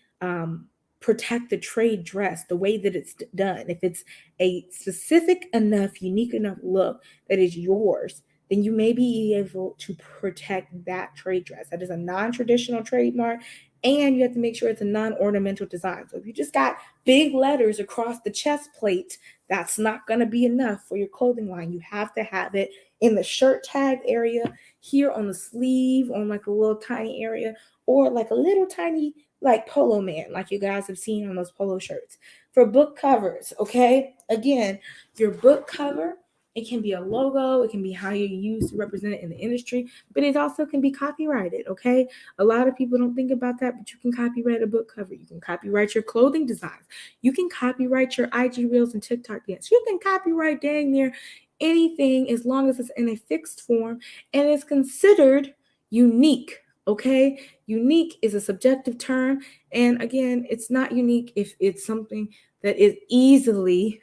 protect the trade dress, the way that it's done. If it's a specific enough, unique enough look that is yours, then you may be able to protect that trade dress. That is a non-traditional trademark, and you have to make sure it's a non-ornamental design. So if you just got big letters across the chest plate, that's not going to be enough for your clothing line. You have to have it in the shirt tag area, here on the sleeve, on like a little tiny area, or like a little tiny like polo man, like you guys have seen on those polo shirts. For book covers, okay? Again, your book cover, it can be a logo, it can be how you use to represent it in the industry, but it also can be copyrighted, okay? A lot of people don't think about that, but you can copyright a book cover. You can copyright your clothing designs. You can copyright your IG Reels and TikTok dance. You can copyright dang near anything as long as it's in a fixed form and is considered unique, okay? Unique is a subjective term. And again, it's not unique if it's something that is easily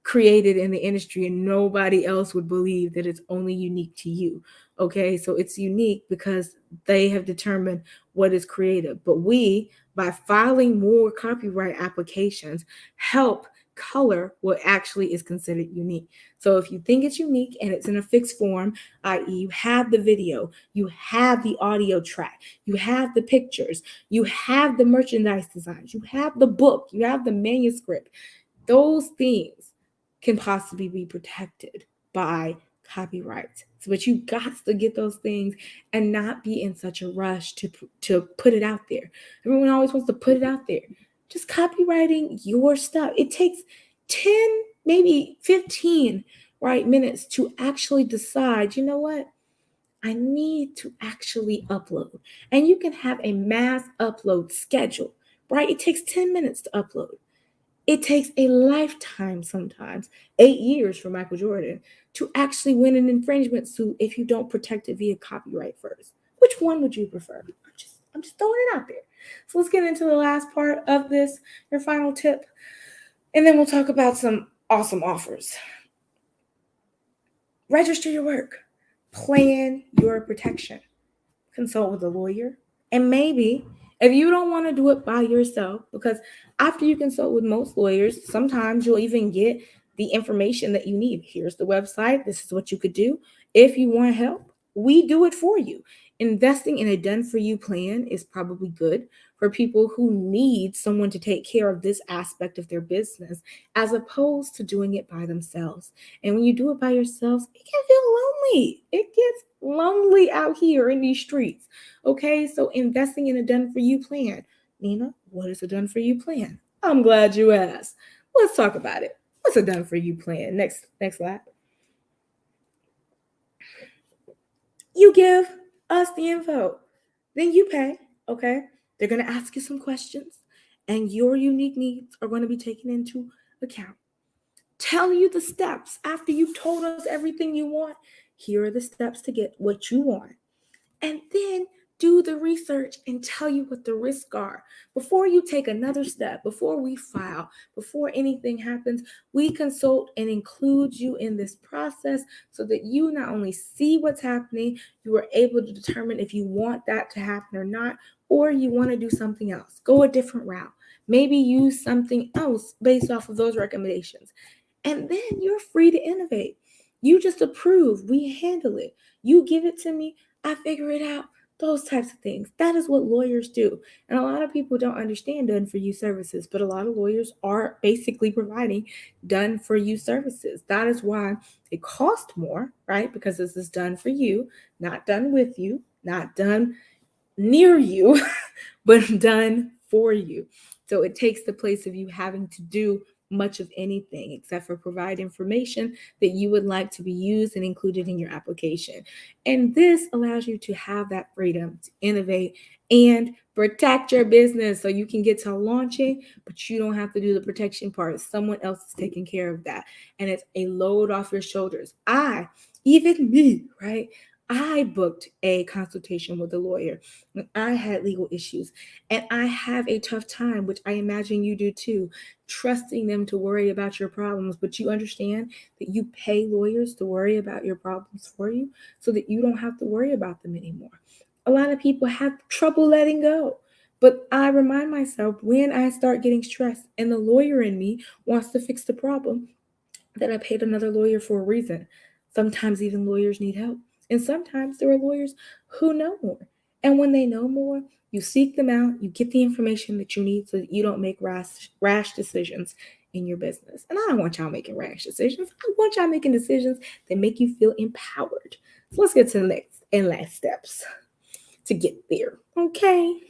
created in the industry and nobody else would believe that it's only unique to you. Okay, so it's unique because they have determined what is creative. But we, by filing more copyright applications, help color what actually is considered unique. So if you think it's unique and it's in a fixed form, i.e., you have the video, you have the audio track, you have the pictures, you have the merchandise designs, you have the book, you have the manuscript, those things can possibly be protected by copyrights. So, but you got to get those things and not be in such a rush to put it out there. Everyone always wants to put it out there. Just copywriting your stuff. It takes 10, maybe 15, right, minutes to actually decide, you know what? I need to actually upload. And you can have a mass upload schedule, right? It takes 10 minutes to upload. It takes a lifetime sometimes, 8 years for Michael Jordan, to actually win an infringement suit if you don't protect it via copyright first. Which one would you prefer? I'm just throwing it out there. So let's get into the last part of this, your final tip, and then we'll talk about some awesome offers. Register your work. Plan your protection. Consult with a lawyer. And maybe if you don't want to do it by yourself, because after you consult with most lawyers, sometimes you'll even get the information that you need. Here's the website. This is what you could do. If you want help, we do it for you. Investing in a done for you plan is probably good for people who need someone to take care of this aspect of their business as opposed to doing it by themselves. And when you do it by yourselves, it can feel lonely. It gets lonely out here in these streets. Okay, so investing in a done for you plan. Nina, what is a done for you plan? I'm glad you asked. Let's talk about it. What's a done for you plan? Next slide. You give us the info, then you pay. Okay, they're going to ask you some questions, and your unique needs are going to be taken into account. Tell you the steps after you've told us everything you want. Here are the steps to get what you want. And then do the research and tell you what the risks are. Before you take another step, before we file, before anything happens, we consult and include you in this process so that you not only see what's happening, you are able to determine if you want that to happen or not, or you want to do something else. Go a different route. Maybe use something else based off of those recommendations. And then you're free to innovate. You just approve, we handle it. You give it to me, I figure it out. Those types of things. That is what lawyers do. And a lot of people don't understand done for you services, but a lot of lawyers are basically providing done for you services. That is why it costs more, right? Because this is done for you, not done with you, not done near you, but done for you. So it takes the place of you having to do much of anything except for provide information that you would like to be used and included in your application. And this allows you to have that freedom to innovate and protect your business so you can get to launching, but you don't have to do the protection part. Someone else is taking care of that. And it's a load off your shoulders. Even me, right? I booked a consultation with a lawyer when I had legal issues, and I have a tough time, which I imagine you do too, trusting them to worry about your problems. But you understand that you pay lawyers to worry about your problems for you so that you don't have to worry about them anymore. A lot of people have trouble letting go. But I remind myself when I start getting stressed and the lawyer in me wants to fix the problem, that I paid another lawyer for a reason. Sometimes even lawyers need help. And sometimes there are lawyers who know more. And when they know more, you seek them out, you get the information that you need so that you don't make rash decisions in your business. And I don't want y'all making rash decisions. I want y'all making decisions that make you feel empowered. So let's get to the next and last steps to get there. Okay.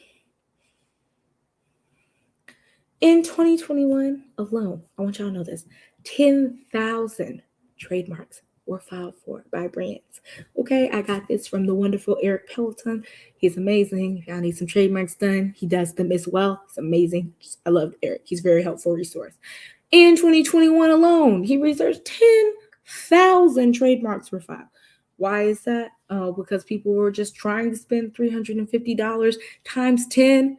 In 2021 alone, I want y'all to know this, 10,000 trademarks were filed for by brands. Okay, I got this from the wonderful Eric Pelton. He's amazing. If y'all need some trademarks done, he does them as well. It's amazing. I love Eric. He's a very helpful resource. In 2021 alone, he researched 10,000 trademarks were filed. Why is that? Because people were just trying to spend $350 times 10.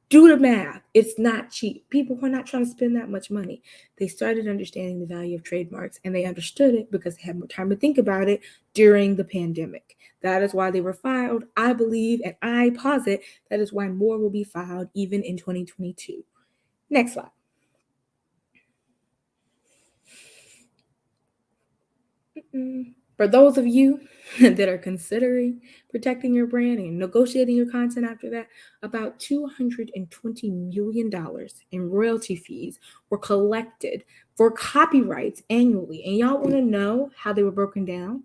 Do the math. It's not cheap. People were not trying to spend that much money. They started understanding the value of trademarks, and they understood it because they had more time to think about it during the pandemic. That is why they were filed. I believe and I posit that is why more will be filed even in 2022. Next slide. For those of you that are considering protecting your brand and negotiating your content after that, about $220 million in royalty fees were collected for copyrights annually. And y'all want to know how they were broken down?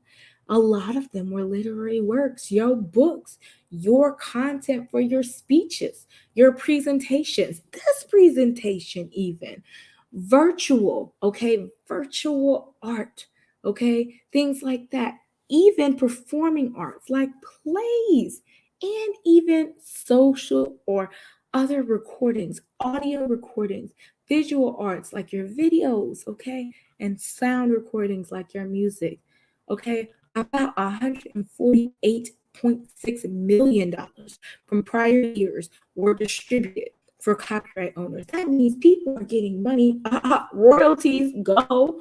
A lot of them were literary works, your books, your content for your speeches, your presentations, this presentation, even virtual, okay, virtual art, okay, things like that, even performing arts like plays, and even social or other recordings, audio recordings, visual arts like your videos, okay, and sound recordings like your music, okay. About $148.6 million from prior years were distributed for copyright owners. That means people are getting money, royalties go,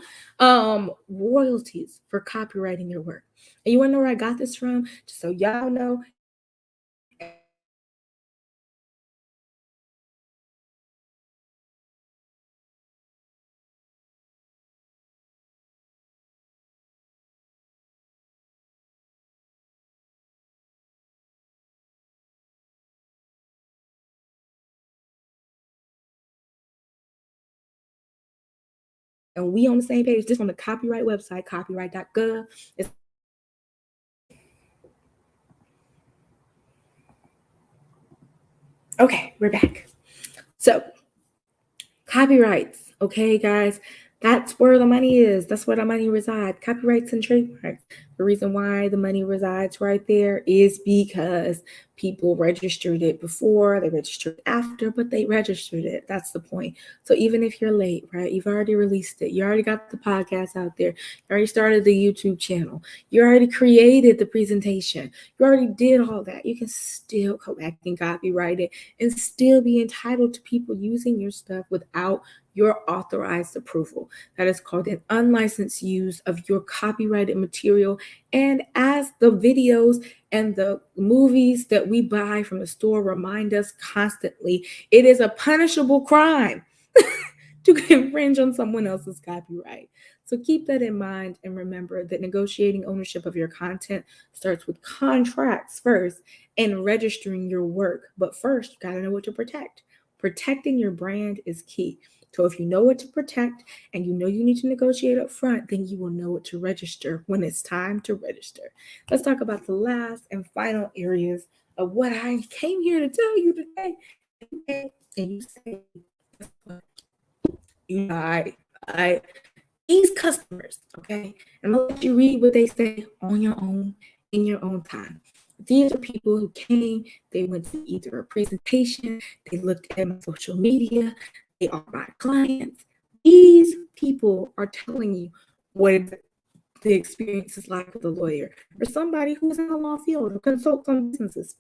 royalties for copywriting your work. And you want to know where I got this from? Just so y'all know, and we on the same page. This on the copyright website, copyright.gov. It's okay, we're back. So copyrights, okay, guys, that's where the money is. That's where the money resides. Copyrights and trademarks. The reason why the money resides right there is because people registered it before, they registered after, but they registered it. That's the point. So even if you're late, right, you've already released it, you already got the podcast out there, you already started the YouTube channel, you already created the presentation, you already did all that, you can still go back and copyright it and still be entitled to people using your stuff without your authorized approval. That is called an unlicensed use of your copyrighted material. And as the videos and the movies that we buy from the store remind us constantly, it is a punishable crime to infringe on someone else's copyright. So keep that in mind and remember that negotiating ownership of your content starts with contracts first and registering your work. But first, you got to know what to protect. Protecting your brand is key. So if you know what to protect and you know you need to negotiate up front, then you will know what to register when it's time to register. Let's talk about the last and final areas of what I came here to tell you today. And you say, you know, I these customers, okay, and I'll let you read what they say on your own in your own time. These are people who came, they went to either a presentation, they looked at my social media, they are my clients. These people are telling you what the experience is like with a lawyer or somebody who's in the law field or consults on businesses.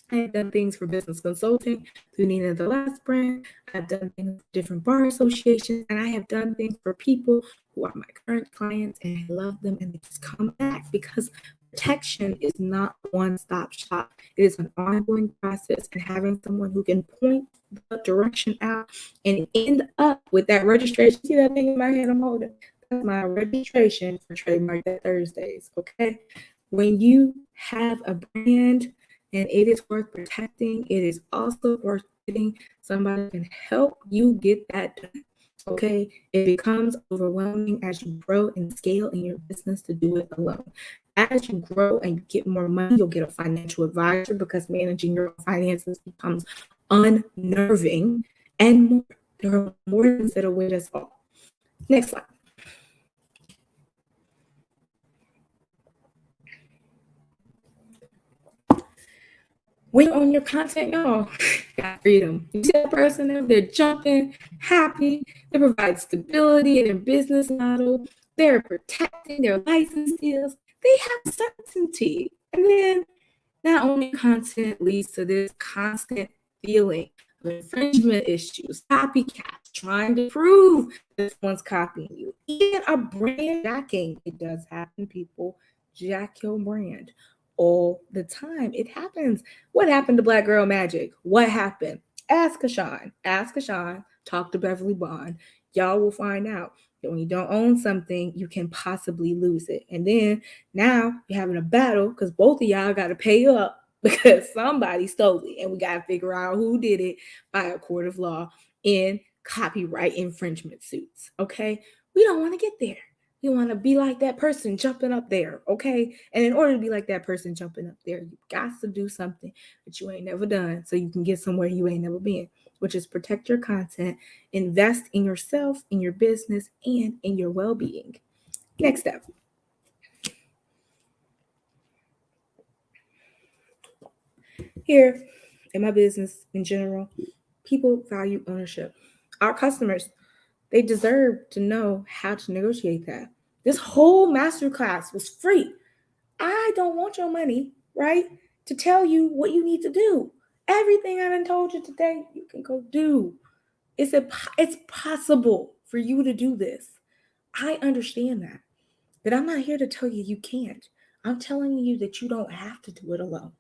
I have done things for business consulting through Nina the Last brand. I've done things for different bar associations, and I have done things for people who are my current clients, and I love them, and they just come back because protection is not a one-stop shop. It is an ongoing process, and having someone who can point the direction out and end up with that registration. See that thing in my hand I'm holding? That's my registration for Trademark Thursdays, okay? When you have a brand and it is worth protecting, it is also worth getting somebody who can help you get that done. Okay, it becomes overwhelming as you grow and scale in your business to do it alone. As you grow and get more money, you'll get a financial advisor because managing your finances becomes unnerving and more. There are more things that await us all. Next slide. When you own your content, y'all got freedom. You see that person there, they're jumping, happy, they provide stability in their business model, they're protecting their license deals, they have certainty. And then not only content leads to this constant feeling of infringement issues, copycats trying to prove this one's copying you, even a brand jacking. It does happen, people jack your brand all the time. It happens. What happened to Black Girl Magic? What happened? Ask Ashawn. Ask Ashawn. Talk to Beverly Bond. y'all will find out that when you don't own something, you can possibly lose it. And then now you're having a battle because both of y'all got to pay up because somebody stole it. And we got to figure out who did it by a court of law in copyright infringement suits. Okay. We don't want to get there. We want to be like that person jumping up there. Okay. And in order to be like that person jumping up there, you got to do something that you ain't never done so you can get somewhere you ain't never been, which is protect your content, invest in yourself, in your business, and in your well-being. Next step. Here in my business in general, people value ownership. Our customers, they deserve to know how to negotiate that. This whole masterclass was free. I don't want your money, right? To tell you what you need to do. Everything I done told you today, you can go do. It's possible for you to do this. I understand that. But I'm not here to tell you you can't. I'm telling you that you don't have to do it alone.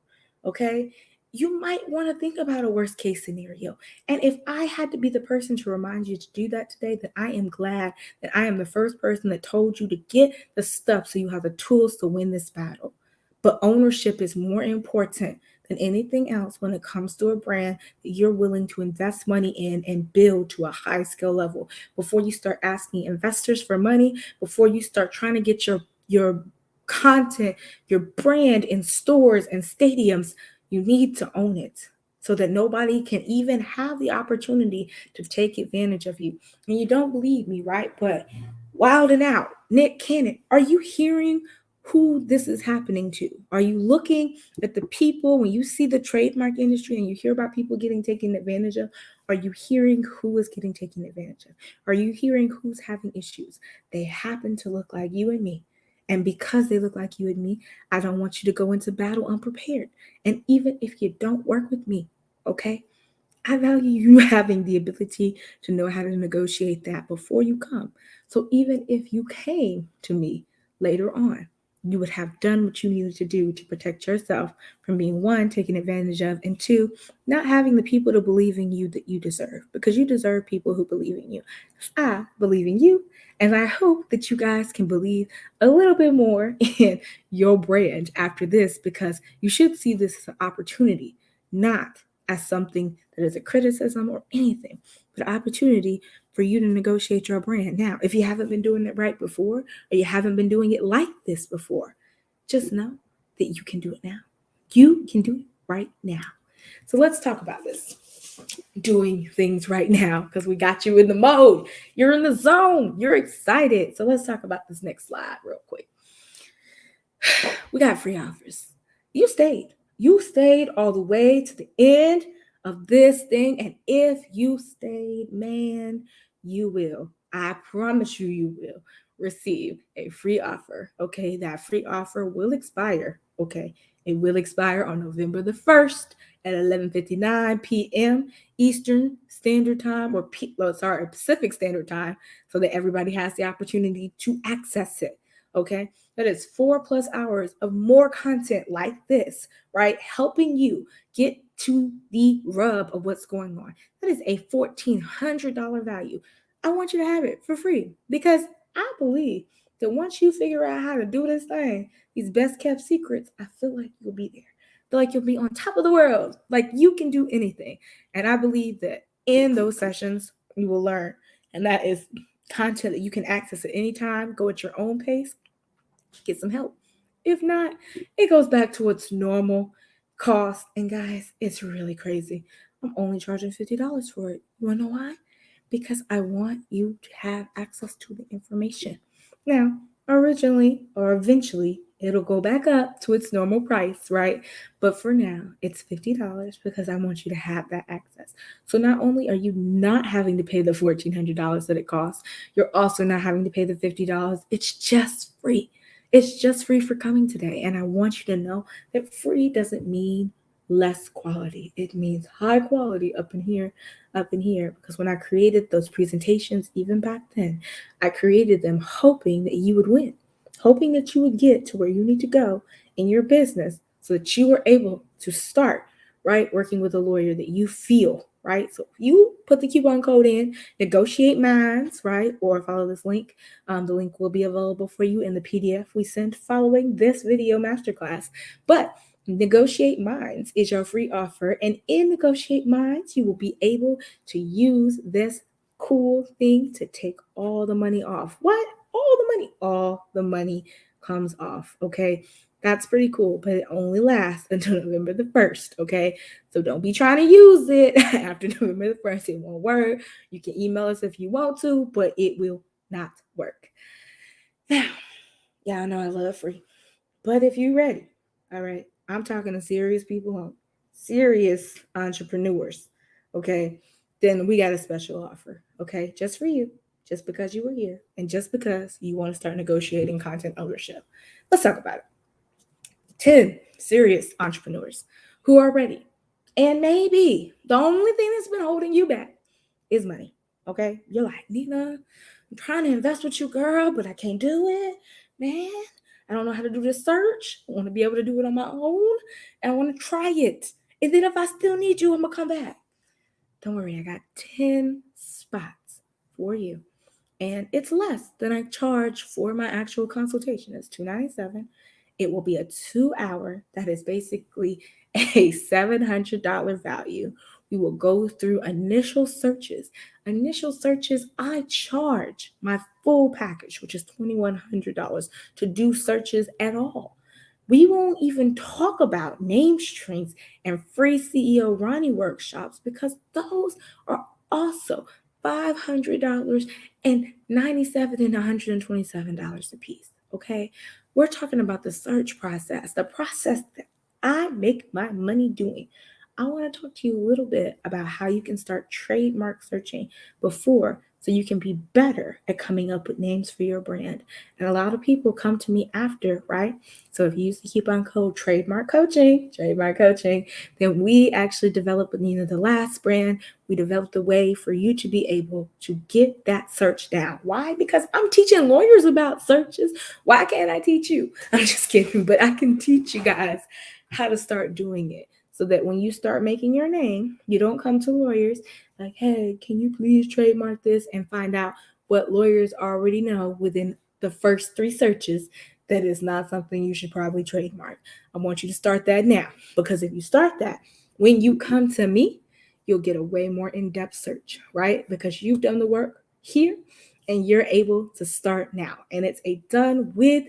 Okay? You might want to think about a worst case scenario. And if I had to be the person to remind you to do that today, then I am glad that I am the first person that told you to get the stuff so you have the tools to win this battle. But ownership is more important than anything else when it comes to a brand that you're willing to invest money in and build to a high skill level. Before you start asking investors for money, before you start trying to get your content, your brand in stores and stadiums, you need to own it so that nobody can even have the opportunity to take advantage of you. And you don't believe me, right? But Wild and Out, Nick Cannon, are you hearing who this is happening to? Are you looking at the people when you see the trademark industry and you hear about people getting taken advantage of? Are you hearing who is getting taken advantage of? Are you hearing who's having issues? They happen to look like you and me. And because they look like you and me, I don't want you to go into battle unprepared. And even if you don't work with me, okay, I value you having the ability to know how to negotiate that before you come. So even if you came to me later on, you would have done what you needed to do to protect yourself from being one, taken advantage of, and two, not having the people to believe in you that you deserve, because you deserve people who believe in you. I believe in you, and I hope that you guys can believe a little bit more in your brand after this, because you should see this as an opportunity, not as something that is a criticism or anything, but an opportunity for you to negotiate your brand. Now, if you haven't been doing it right before, or you haven't been doing it like this before, just know that you can do it now. You can do it right now. So let's talk about this. Doing things right now, because we got you in the mode. You're in the zone. You're excited. So let's talk about this next slide real quick. We got free offers. You stayed. You stayed all the way to the end of this thing. And if you stayed, man, you will. I promise you, you will receive a free offer. Okay. That free offer will expire. Okay. It will expire on November the 1st at 11:59 p.m. Eastern Standard Time, or Pacific Standard Time, so that everybody has the opportunity to access it. Okay. That is 4+ hours of more content like this, right? Helping you get to the rub of what's going on. That is a $1,400 value. I want you to have it for free because I believe that once you figure out how to do this thing, these best kept secrets, I feel like you'll be there. I feel like you'll be on top of the world. Like you can do anything. And I believe that in those sessions, you will learn. And that is content that you can access at any time, go at your own pace, get some help. If not, it goes back to its normal cost. And guys, it's really crazy. I'm only charging $50 for it. You wanna know why? Because I want you to have access to the information. Now, originally or eventually, it'll go back up to its normal price, right? But for now, it's $50 because I want you to have that access. So not only are you not having to pay the $1,400 that it costs, you're also not having to pay the $50. It's just free. It's just free for coming today. And I want you to know that free doesn't mean less quality. It means high quality up in here, because when I created those presentations, even back then, I created them hoping that you would win, hoping that you would get to where you need to go in your business so that you were able to start, right, working with a lawyer that you feel right? So you put the coupon code in, negotiate minds, right? Or follow this link. The link will be available for you in the PDF we send following this video masterclass. But Negotiate Minds is your free offer. And in Negotiate Minds, you will be able to use this cool thing to take all the money off. What? All the money? All the money comes off. Okay. That's pretty cool, but it only lasts until November the 1st. Okay. So don't be trying to use it after November the 1st. It won't work. You can email us if you want to, but it will not work. Now, y'all know I love free. But if you're ready, all right, I'm talking to serious people, serious entrepreneurs, okay, then we got a special offer, okay, just for you, just because you were here, and just because you want to start negotiating content ownership. Let's talk about it. 10 serious entrepreneurs who are ready. And maybe the only thing that's been holding you back is money, okay? You're like, Nina, I'm trying to invest with you, girl, but I can't do it, man. I don't know how to do this search. I want to be able to do it on my own. And I want to try it. And then if I still need you, I'm going to come back. Don't worry, I got 10 spots for you. And it's less than I charge for my actual consultation. It's $297. It will be a 2 hour. That is basically a $700 value. We will go through initial searches. Initial searches, I charge my full package, which is $2,100 to do searches at all. We won't even talk about name strings and free CEO Ronnie workshops because those are also $500 and $97 and $127 a piece. Okay, we're talking about the search process, the process that I make my money doing. I want to talk to you a little bit about how you can start trademark searching before so you can be better at coming up with names for your brand. And a lot of people come to me after, right? So if you use the coupon code trademark coaching, then we actually developed with Nina the L.A.S.T brand. We developed a way for you to be able to get that search down. Why? Because I'm teaching lawyers about searches. Why can't I teach you? I'm just kidding, but I can teach you guys how to start doing it so that when you start making your name, you don't come to lawyers like, hey, can you please trademark this, and find out what lawyers already know within the first 3 searches that is not something you should probably trademark. I want you to start that now, because if you start that, when you come to me, you'll get a way more in-depth search, right? Because you've done the work here and you're able to start now. And it's a done with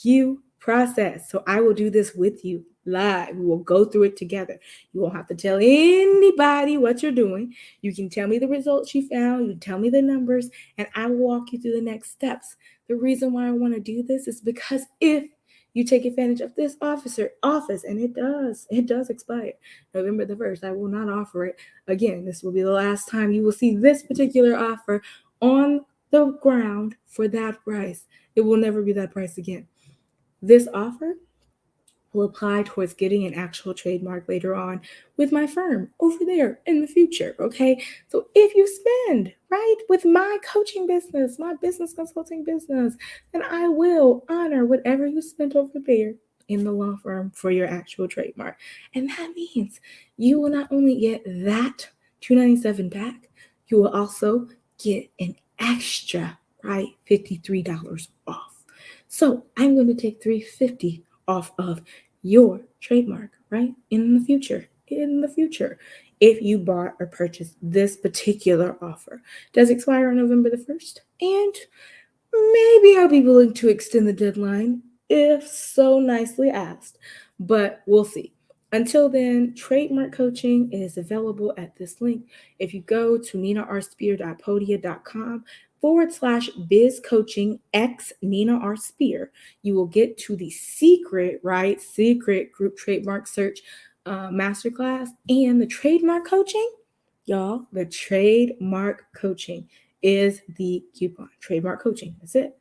you process. So I will do this with you live. We will go through it together. You won't have to tell anybody what you're doing. You can tell me the results you found, you tell me the numbers, and I will walk you through the next steps. The reason why I want to do this is because if you take advantage of this office, and it does expire November the 1st. I will not offer it again. This will be the last time you will see this particular offer on the ground for that price. It will never be that price again. This offer will apply towards getting an actual trademark later on with my firm over there in the future. Okay. So if you spend right with my coaching business, my business consulting business, then I will honor whatever you spent over there in the law firm for your actual trademark. And that means you will not only get that $297 back, you will also get an extra, right, $53 off. So I'm going to take $350 off of your trademark, right? In the future, if you bought or purchased this particular offer. It does expire on November the 1st, and maybe I'll be willing to extend the deadline if so nicely asked, but we'll see. Until then, trademark coaching is available at this link. If you go to ninarsphere.podia.com/biz coaching x Nina R. Spear, you will get to the secret group trademark search masterclass and the trademark coaching. Y'all, the trademark coaching is the coupon. Trademark coaching. That's it.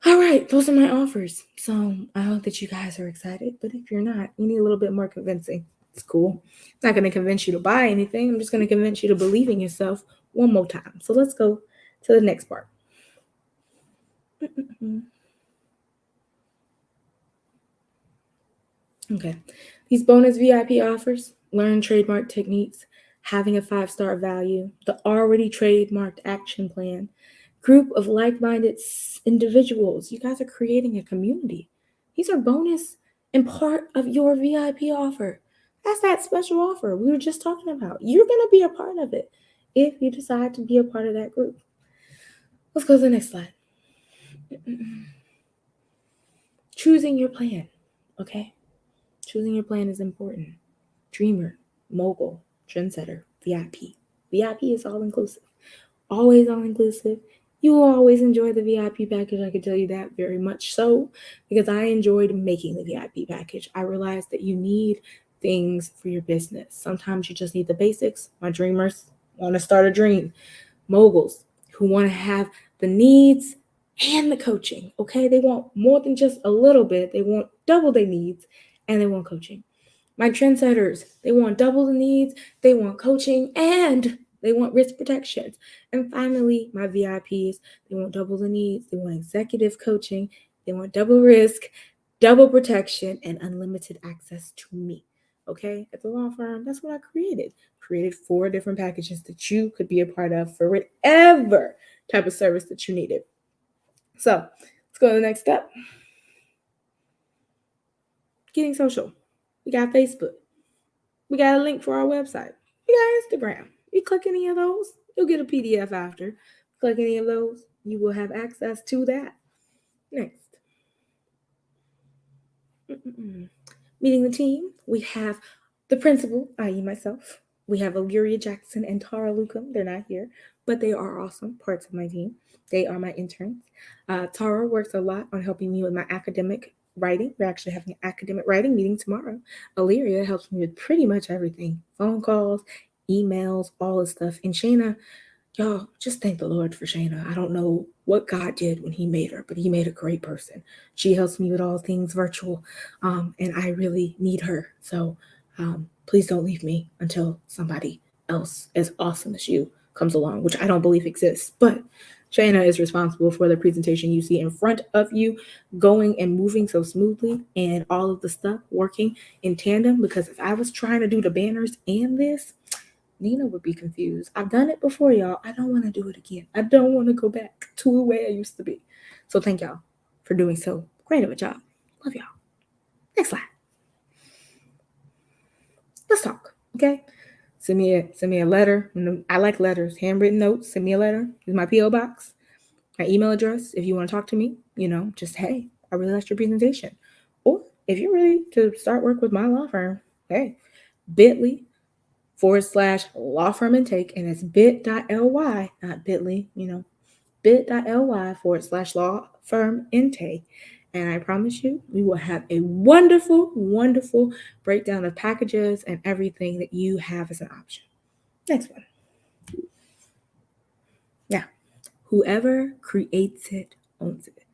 All right, those are my offers. So I hope that you guys are excited. But if you're not, you need a little bit more convincing. It's cool. It's not going to convince you to buy anything. I'm just going to convince you to believe in yourself one more time. So let's go to the next part. Okay. These bonus VIP offers, learn trademark techniques, having a 5-star value, the already trademarked action plan, group of like-minded individuals. You guys are creating a community. These are bonus and part of your VIP offer. That's that special offer we were just talking about. You're going to be a part of it if you decide to be a part of that group. Let's go to the next slide. Choosing your plan, okay? Choosing your plan is important. Dreamer, mogul, trendsetter, VIP. VIP is all inclusive. Always all inclusive. You will always enjoy the VIP package. I can tell you that very much so, because I enjoyed making the VIP package. I realized that you need things for your business. Sometimes you just need the basics. My dreamers want to start a dream. Moguls who want to have the needs and the coaching. Okay, they want more than just a little bit. They want double their needs and they want coaching. My trendsetters, they want double the needs, they want coaching, and they want risk protections. And finally, my VIPs, they want double the needs, they want executive coaching, they want double risk, double protection, and unlimited access to me. Okay, at the law firm, that's what I created. Created 4 different packages that you could be a part of for whatever type of service that you needed. So let's go to the next step. Getting social. We got Facebook. We got a link for our website. We got Instagram. You click any of those, you'll get a PDF after. Click any of those, you will have access to that. Next. Meeting the team, we have the principal, i.e. myself. We have Illyria Jackson and Tara Lucum. They're not here, but they are awesome parts of my team. They are my interns. Tara works a lot on helping me with my academic writing. We're actually having an academic writing meeting tomorrow. Illyria helps me with pretty much everything. Phone calls, emails, all this stuff. And Shayna, y'all, just thank the Lord for Shayna. I don't know what God did when he made her, but he made a great person. She helps me with all things virtual, and I really need her. So please don't leave me until somebody else as awesome as you comes along, which I don't believe exists. But Shayna is responsible for the presentation you see in front of you going and moving so smoothly and all of the stuff working in tandem, because if I was trying to do the banners and this, Nina would be confused. I've done it before, y'all. I don't want to do it again. I don't want to go back to the way I used to be. So thank y'all for doing so great of a job. Love y'all. Next slide. Let's talk, okay? Send me a letter. I like letters, handwritten notes. Send me a letter. Use my PO box, my email address. If you want to talk to me, just hey, I really liked your presentation. Or if you're ready to start work with my law firm, hey, bit.ly/law firm intake, and it's bit.ly, not bit.ly, bit.ly/law firm intake. And I promise you, we will have a wonderful, wonderful breakdown of packages and everything that you have as an option. Next one. Now, whoever creates it owns it.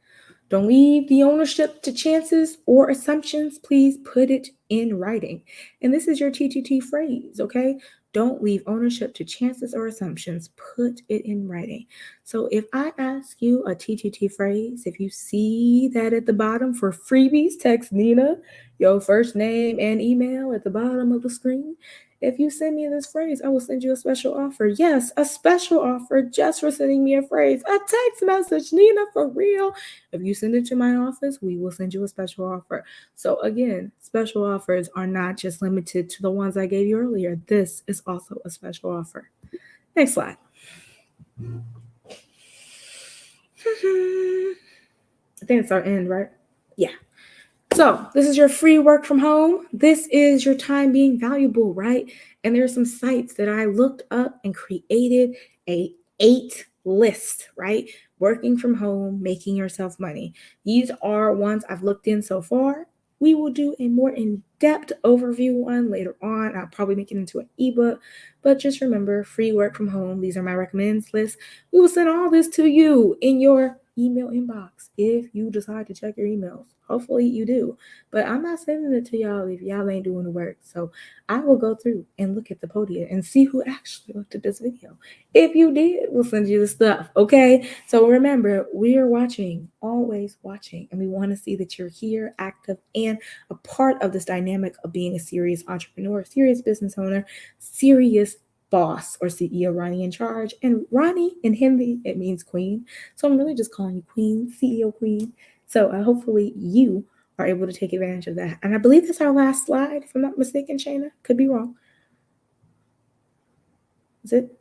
Don't leave the ownership to chances or assumptions. Please put it in writing. And this is your TTT phrase, okay? Don't leave ownership to chances or assumptions. Put it in writing. So if I ask you a TTT phrase, if you see that at the bottom for freebies, text Nina, your first name and email at the bottom of the screen. If you send me this phrase, I will send you a special offer. Yes, a special offer just for sending me a phrase. A text message, Nina, for real. If you send it to my office, we will send you a special offer. So again, special offers are not just limited to the ones I gave you earlier. This is also a special offer. Next slide. I think it's our end, right? Yeah. So this is your free work from home. This is your time being valuable, right? And there's some sites that I looked up and created a 8 list, right? Working from home, making yourself money. These are ones I've looked in so far. We will do a more in-depth overview one later on. I'll probably make it into an ebook, but just remember, free work from home. These are my recommends list. We will send all this to you in your email inbox if you decide to check your emails. Hopefully you do, but I'm not sending it to y'all if y'all ain't doing the work. So I will go through and look at the podium and see who actually looked at this video. If you did, we'll send you the stuff, okay? So remember, we are watching, always watching, and we want to see that you're here, active, and a part of this dynamic of being a serious entrepreneur, serious business owner, serious boss or CEO, Ronnie in charge. And Ronnie in Hindi, it means queen. So I'm really just calling you queen, CEO queen. So hopefully you are able to take advantage of that. And I believe that's our last slide, if I'm not mistaken, Shayna. Could be wrong. Is it?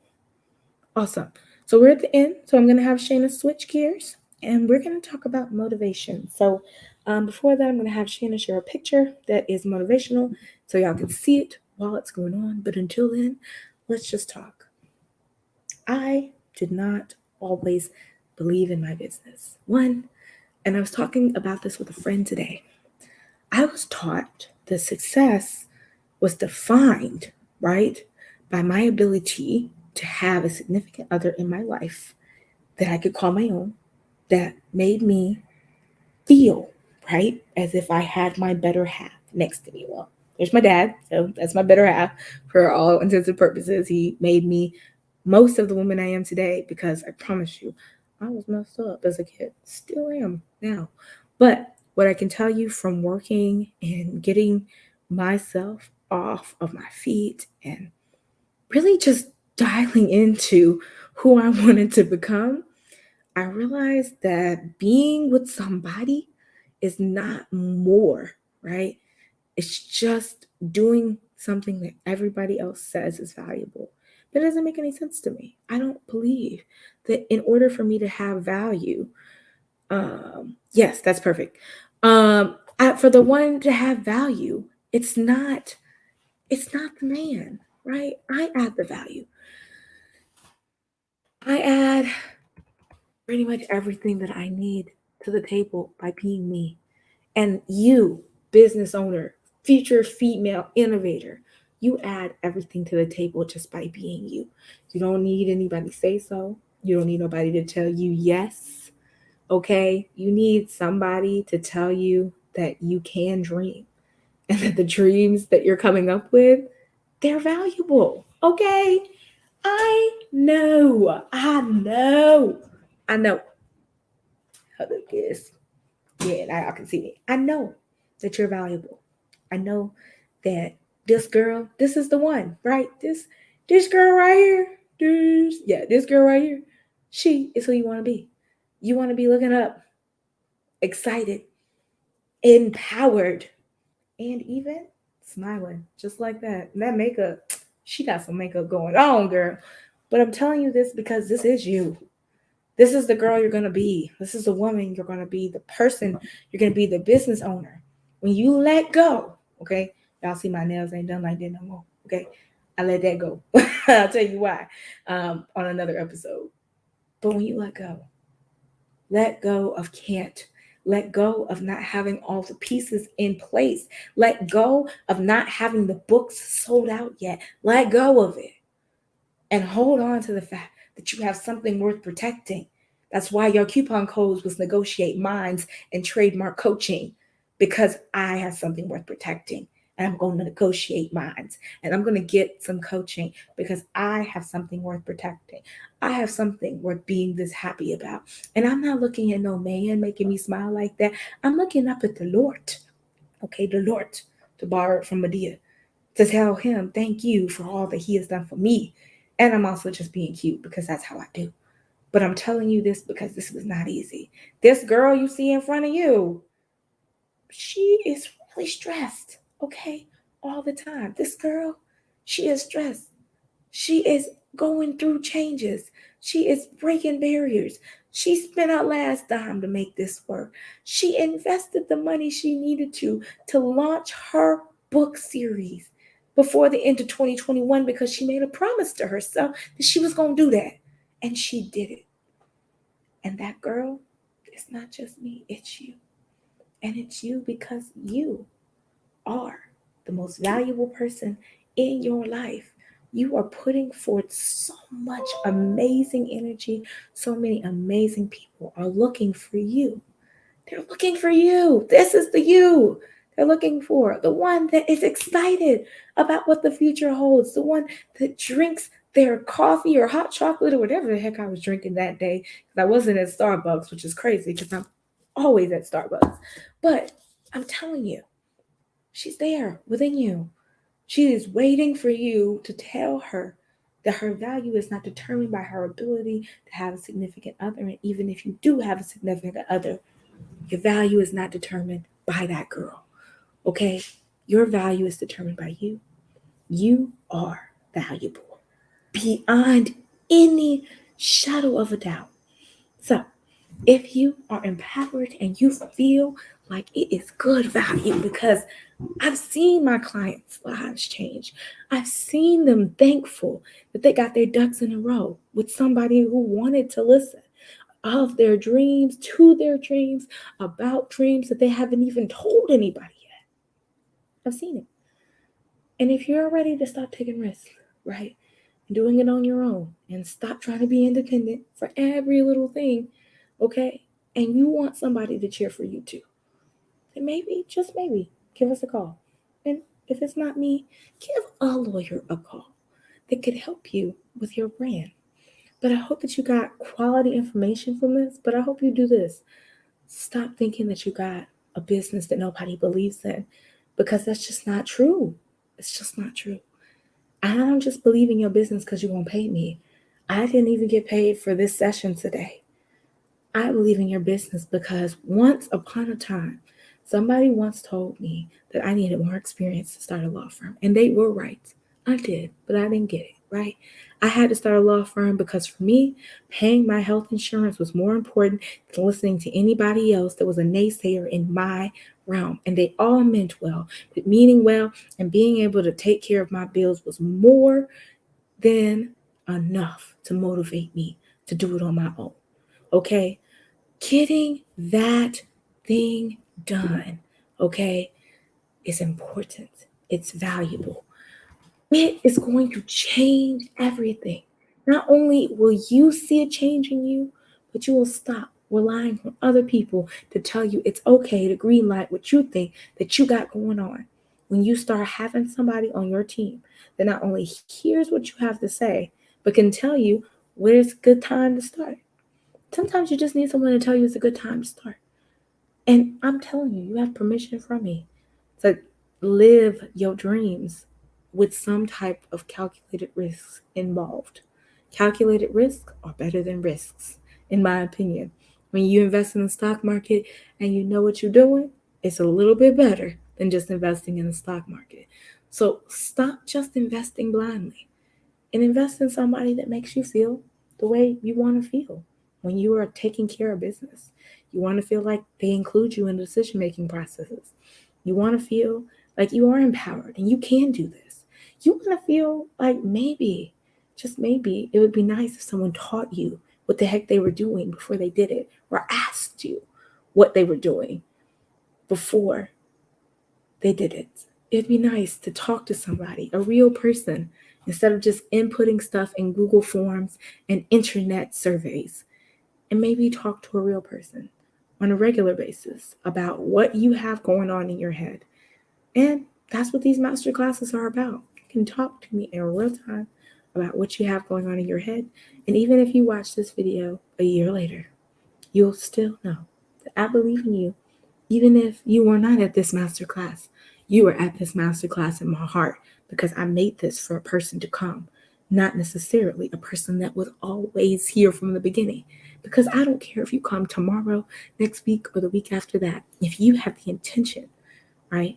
Awesome. So we're at the end. So I'm going to have Shayna switch gears and we're going to talk about motivation. So before that, I'm going to have Shayna share a picture that is motivational so y'all can see it while it's going on. But until then, let's just talk. I did not always believe in my business. One, and I was talking about this with a friend today. I was taught that success was defined, right, by my ability to have a significant other in my life that I could call my own, that made me feel, right, as if I had my better half next to me. Well, there's my dad, so that's my better half for all intents and purposes. He made me most of the woman I am today because I promise you, I was messed up as a kid. Still am now. But what I can tell you from working and getting myself off of my feet and really just dialing into who I wanted to become, I realized that being with somebody is not more, right? It's just doing something that everybody else says is valuable. That doesn't make any sense to me. I don't believe that in order for me to have value, yes, that's perfect. For the one to have value, it's not the man, right? I add the value. I add pretty much everything that I need to the table by being me. And you, business owner, future female innovator, you add everything to the table just by being you. You don't need anybody to say so. You don't need nobody to tell you yes. Okay? You need somebody to tell you that you can dream and that the dreams that you're coming up with, they're valuable. Okay? I know. I know. I know. How to guess. Yeah, I can see it. I know that you're valuable. I know that this girl, this is the one, right? This girl right here, this girl right here, she is who you want to be. You want to be looking up, excited, empowered, and even smiling, just like that. And that makeup, she got some makeup going on, girl. But I'm telling you this because this is you. This is the girl you're going to be. This is the woman you're going to be, the person you're going to be, the business owner. When you let go, okay? Y'all see my nails ain't done like that no more, okay? I let that go. I'll tell you why on another episode. But when you let go of can't, let go of not having all the pieces in place, let go of not having the books sold out yet, let go of it and hold on to the fact that you have something worth protecting. That's why your coupon codes was negotiate minds and trademark coaching, because I have something worth protecting and I'm going to negotiate minds and I'm going to get some coaching because I have something worth protecting. I have something worth being this happy about. And I'm not looking at no man making me smile like that. I'm looking up at the Lord. Okay, the Lord, to borrow it from Medea, to tell him thank you for all that he has done for me. And I'm also just being cute because that's how I do. But I'm telling you this because this was not easy. This girl you see in front of you, she is really stressed, okay? All the time. This girl, she is stressed. She is going through changes. She is breaking barriers. She spent her last dime to make this work. She invested the money she needed to launch her book series before the end of 2021 because she made a promise to herself that she was going to do that. And she did it. And that girl, it's not just me, it's you. And it's you because you are the most valuable person in your life. You are putting forth so much amazing energy. So many amazing people are looking for you. They're looking for you. This is the you they're looking for. The one that is excited about what the future holds. The one that drinks their coffee or hot chocolate or whatever the heck I was drinking that day. Because I wasn't at Starbucks, which is crazy because I'm always at Starbucks. But I'm telling you, she's there within you. She is waiting for you to tell her that her value is not determined by her ability to have a significant other. And even if you do have a significant other, your value is not determined by that girl. Okay? Your value is determined by you. You are valuable beyond any shadow of a doubt. So, if you are empowered and you feel like it is good value, because I've seen my clients' lives change. I've seen them thankful that they got their ducks in a row with somebody who wanted to listen of their dreams, to their dreams, about dreams that they haven't even told anybody yet. I've seen it. And if you're ready to stop taking risks, right, doing it on your own, and stop trying to be independent for every little thing, okay, and you want somebody to cheer for you too, then maybe, just maybe, give us a call. And if it's not me, give a lawyer a call that could help you with your brand. But I hope that you got quality information from this. But I hope you do this. Stop thinking that you got a business that nobody believes in, because that's just not true. It's just not true. I don't just believe in your business because you won't pay me. I didn't even get paid for this session today. I believe in your business because once upon a time, somebody once told me that I needed more experience to start a law firm. And they were right. I did, but I didn't get it, right? I had to start a law firm because for me, paying my health insurance was more important than listening to anybody else that was a naysayer in my realm. And they all meant well, but meaning well and being able to take care of my bills was more than enough to motivate me to do it on my own. Okay? Getting that thing done, okay, is important. It's valuable. It is going to change everything. Not only will you see a change in you, but you will stop relying on other people to tell you it's okay to greenlight what you think that you got going on. When you start having somebody on your team that not only hears what you have to say, but can tell you where's a good time to start. Sometimes you just need someone to tell you it's a good time to start. And I'm telling you, you have permission from me to live your dreams with some type of calculated risks involved. Calculated risks are better than risks, in my opinion. When you invest in the stock market and you know what you're doing, it's a little bit better than just investing in the stock market. So stop just investing blindly and invest in somebody that makes you feel the way you want to feel when you are taking care of business. You want to feel like they include you in decision making processes. You want to feel like you are empowered and you can do this. You want to feel like maybe, just maybe, it would be nice if someone taught you what the heck they were doing before they did it, or asked you what they were doing before they did it. It'd be nice to talk to somebody, a real person, instead of just inputting stuff in Google Forms and internet surveys. And maybe talk to a real person on a regular basis about what you have going on in your head. And that's what these master classes are about. You can talk to me in real time about what you have going on in your head. And even if you watch this video a year later, you'll still know that I believe in you. Even if you were not at this master class, you were at this master class in my heart, because I made this for a person to come, not necessarily a person that was always here from the beginning. Because I don't care if you come tomorrow, next week, or the week after that. If you have the intention, right,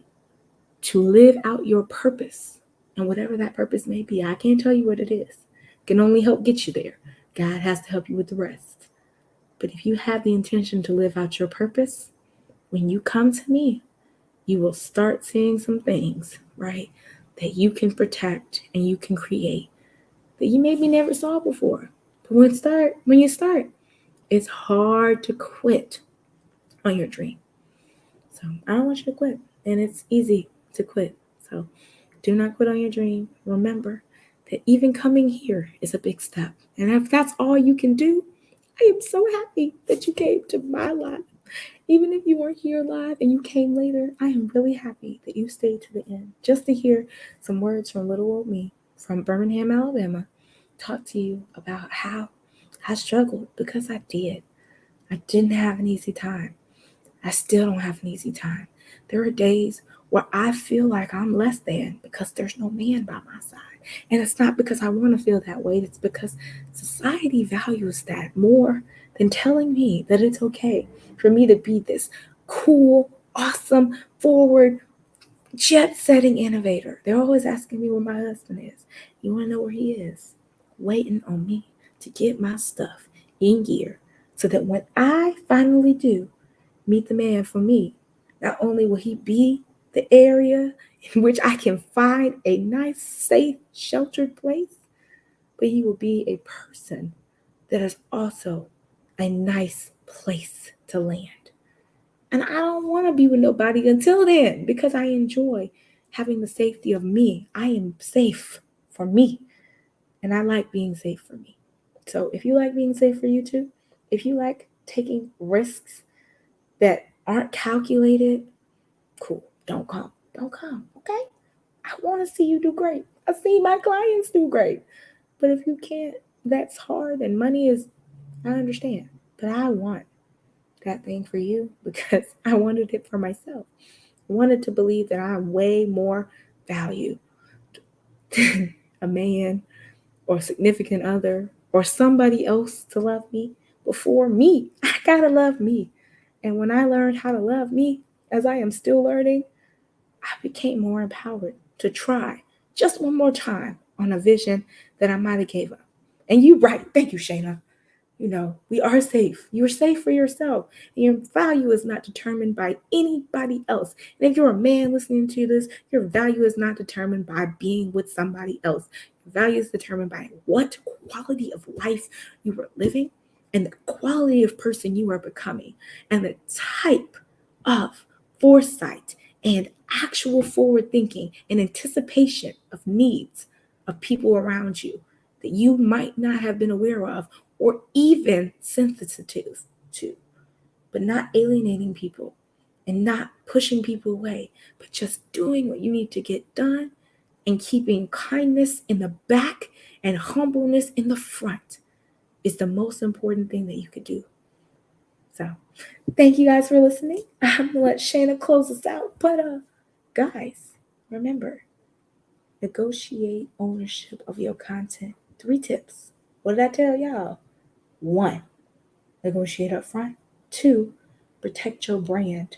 to live out your purpose, and whatever that purpose may be, I can't tell you what it is. I can only help get you there. God has to help you with the rest. But if you have the intention to live out your purpose, when you come to me, you will start seeing some things, right, that you can protect and you can create that you maybe never saw before. But when you start, it's hard to quit on your dream. So I don't want you to quit. And it's easy to quit. So do not quit on your dream. Remember that even coming here is a big step. And if that's all you can do, I am so happy that you came to my live. Even if you weren't here live and you came later, I am really happy that you stayed to the end just to hear some words from little old me from Birmingham, Alabama, talk to you about how I struggled, because I did. I didn't have an easy time. I still don't have an easy time. There are days where I feel like I'm less than because there's no man by my side. And it's not because I want to feel that way, it's because society values that more than telling me that it's okay for me to be this cool, awesome, forward, jet setting innovator. They're always asking me where my husband is. You want to know where he is? Waiting on me to get my stuff in gear so that when I finally do meet the man for me, not only will he be the area in which I can find a nice, safe, sheltered place, but he will be a person that is also a nice place to land. And I don't want to be with nobody until then because I enjoy having the safety of me. I am safe for me. And I like being safe for me. So if you like being safe for you too, if you like taking risks that aren't calculated, cool. Don't come. Don't come. Okay? I want to see you do great. I see my clients do great. But if you can't, that's hard and money is, I understand. But I want that thing for you because I wanted it for myself. I wanted to believe that I'm way more value than a man or significant other or somebody else to love me before me. I gotta love me. And when I learned how to love me, as I am still learning, I became more empowered to try just one more time on a vision that I might have gave up. And you right. Thank you, Shayna. We are safe. You're safe for yourself. And your value is not determined by anybody else. And if you're a man listening to this, your value is not determined by being with somebody else. Your value is determined by what quality of life you are living and the quality of person you are becoming and the type of foresight and actual forward thinking and anticipation of needs of people around you that you might not have been aware of or even sensitive to, but not alienating people and not pushing people away, but just doing what you need to get done and keeping kindness in the back and humbleness in the front is the most important thing that you could do. So, thank you guys for listening. I'm gonna let Shayna close us out, but guys, remember, negotiate ownership of your content. 3 tips. What did I tell y'all? 1, negotiate up front. 2, protect your brand.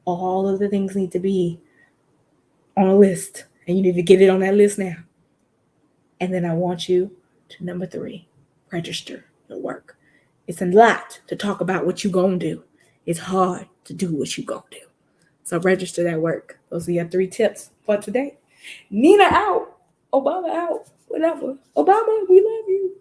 All of the things need to be on a list, and you need to get it on that list now. And then I want you to number 3, register your work. It's a lot to talk about what you gonna do. It's hard to do what you gonna do. So register that work. Those are your 3 tips for today. Nina out. Obama out. Whatever. Obama, we love you.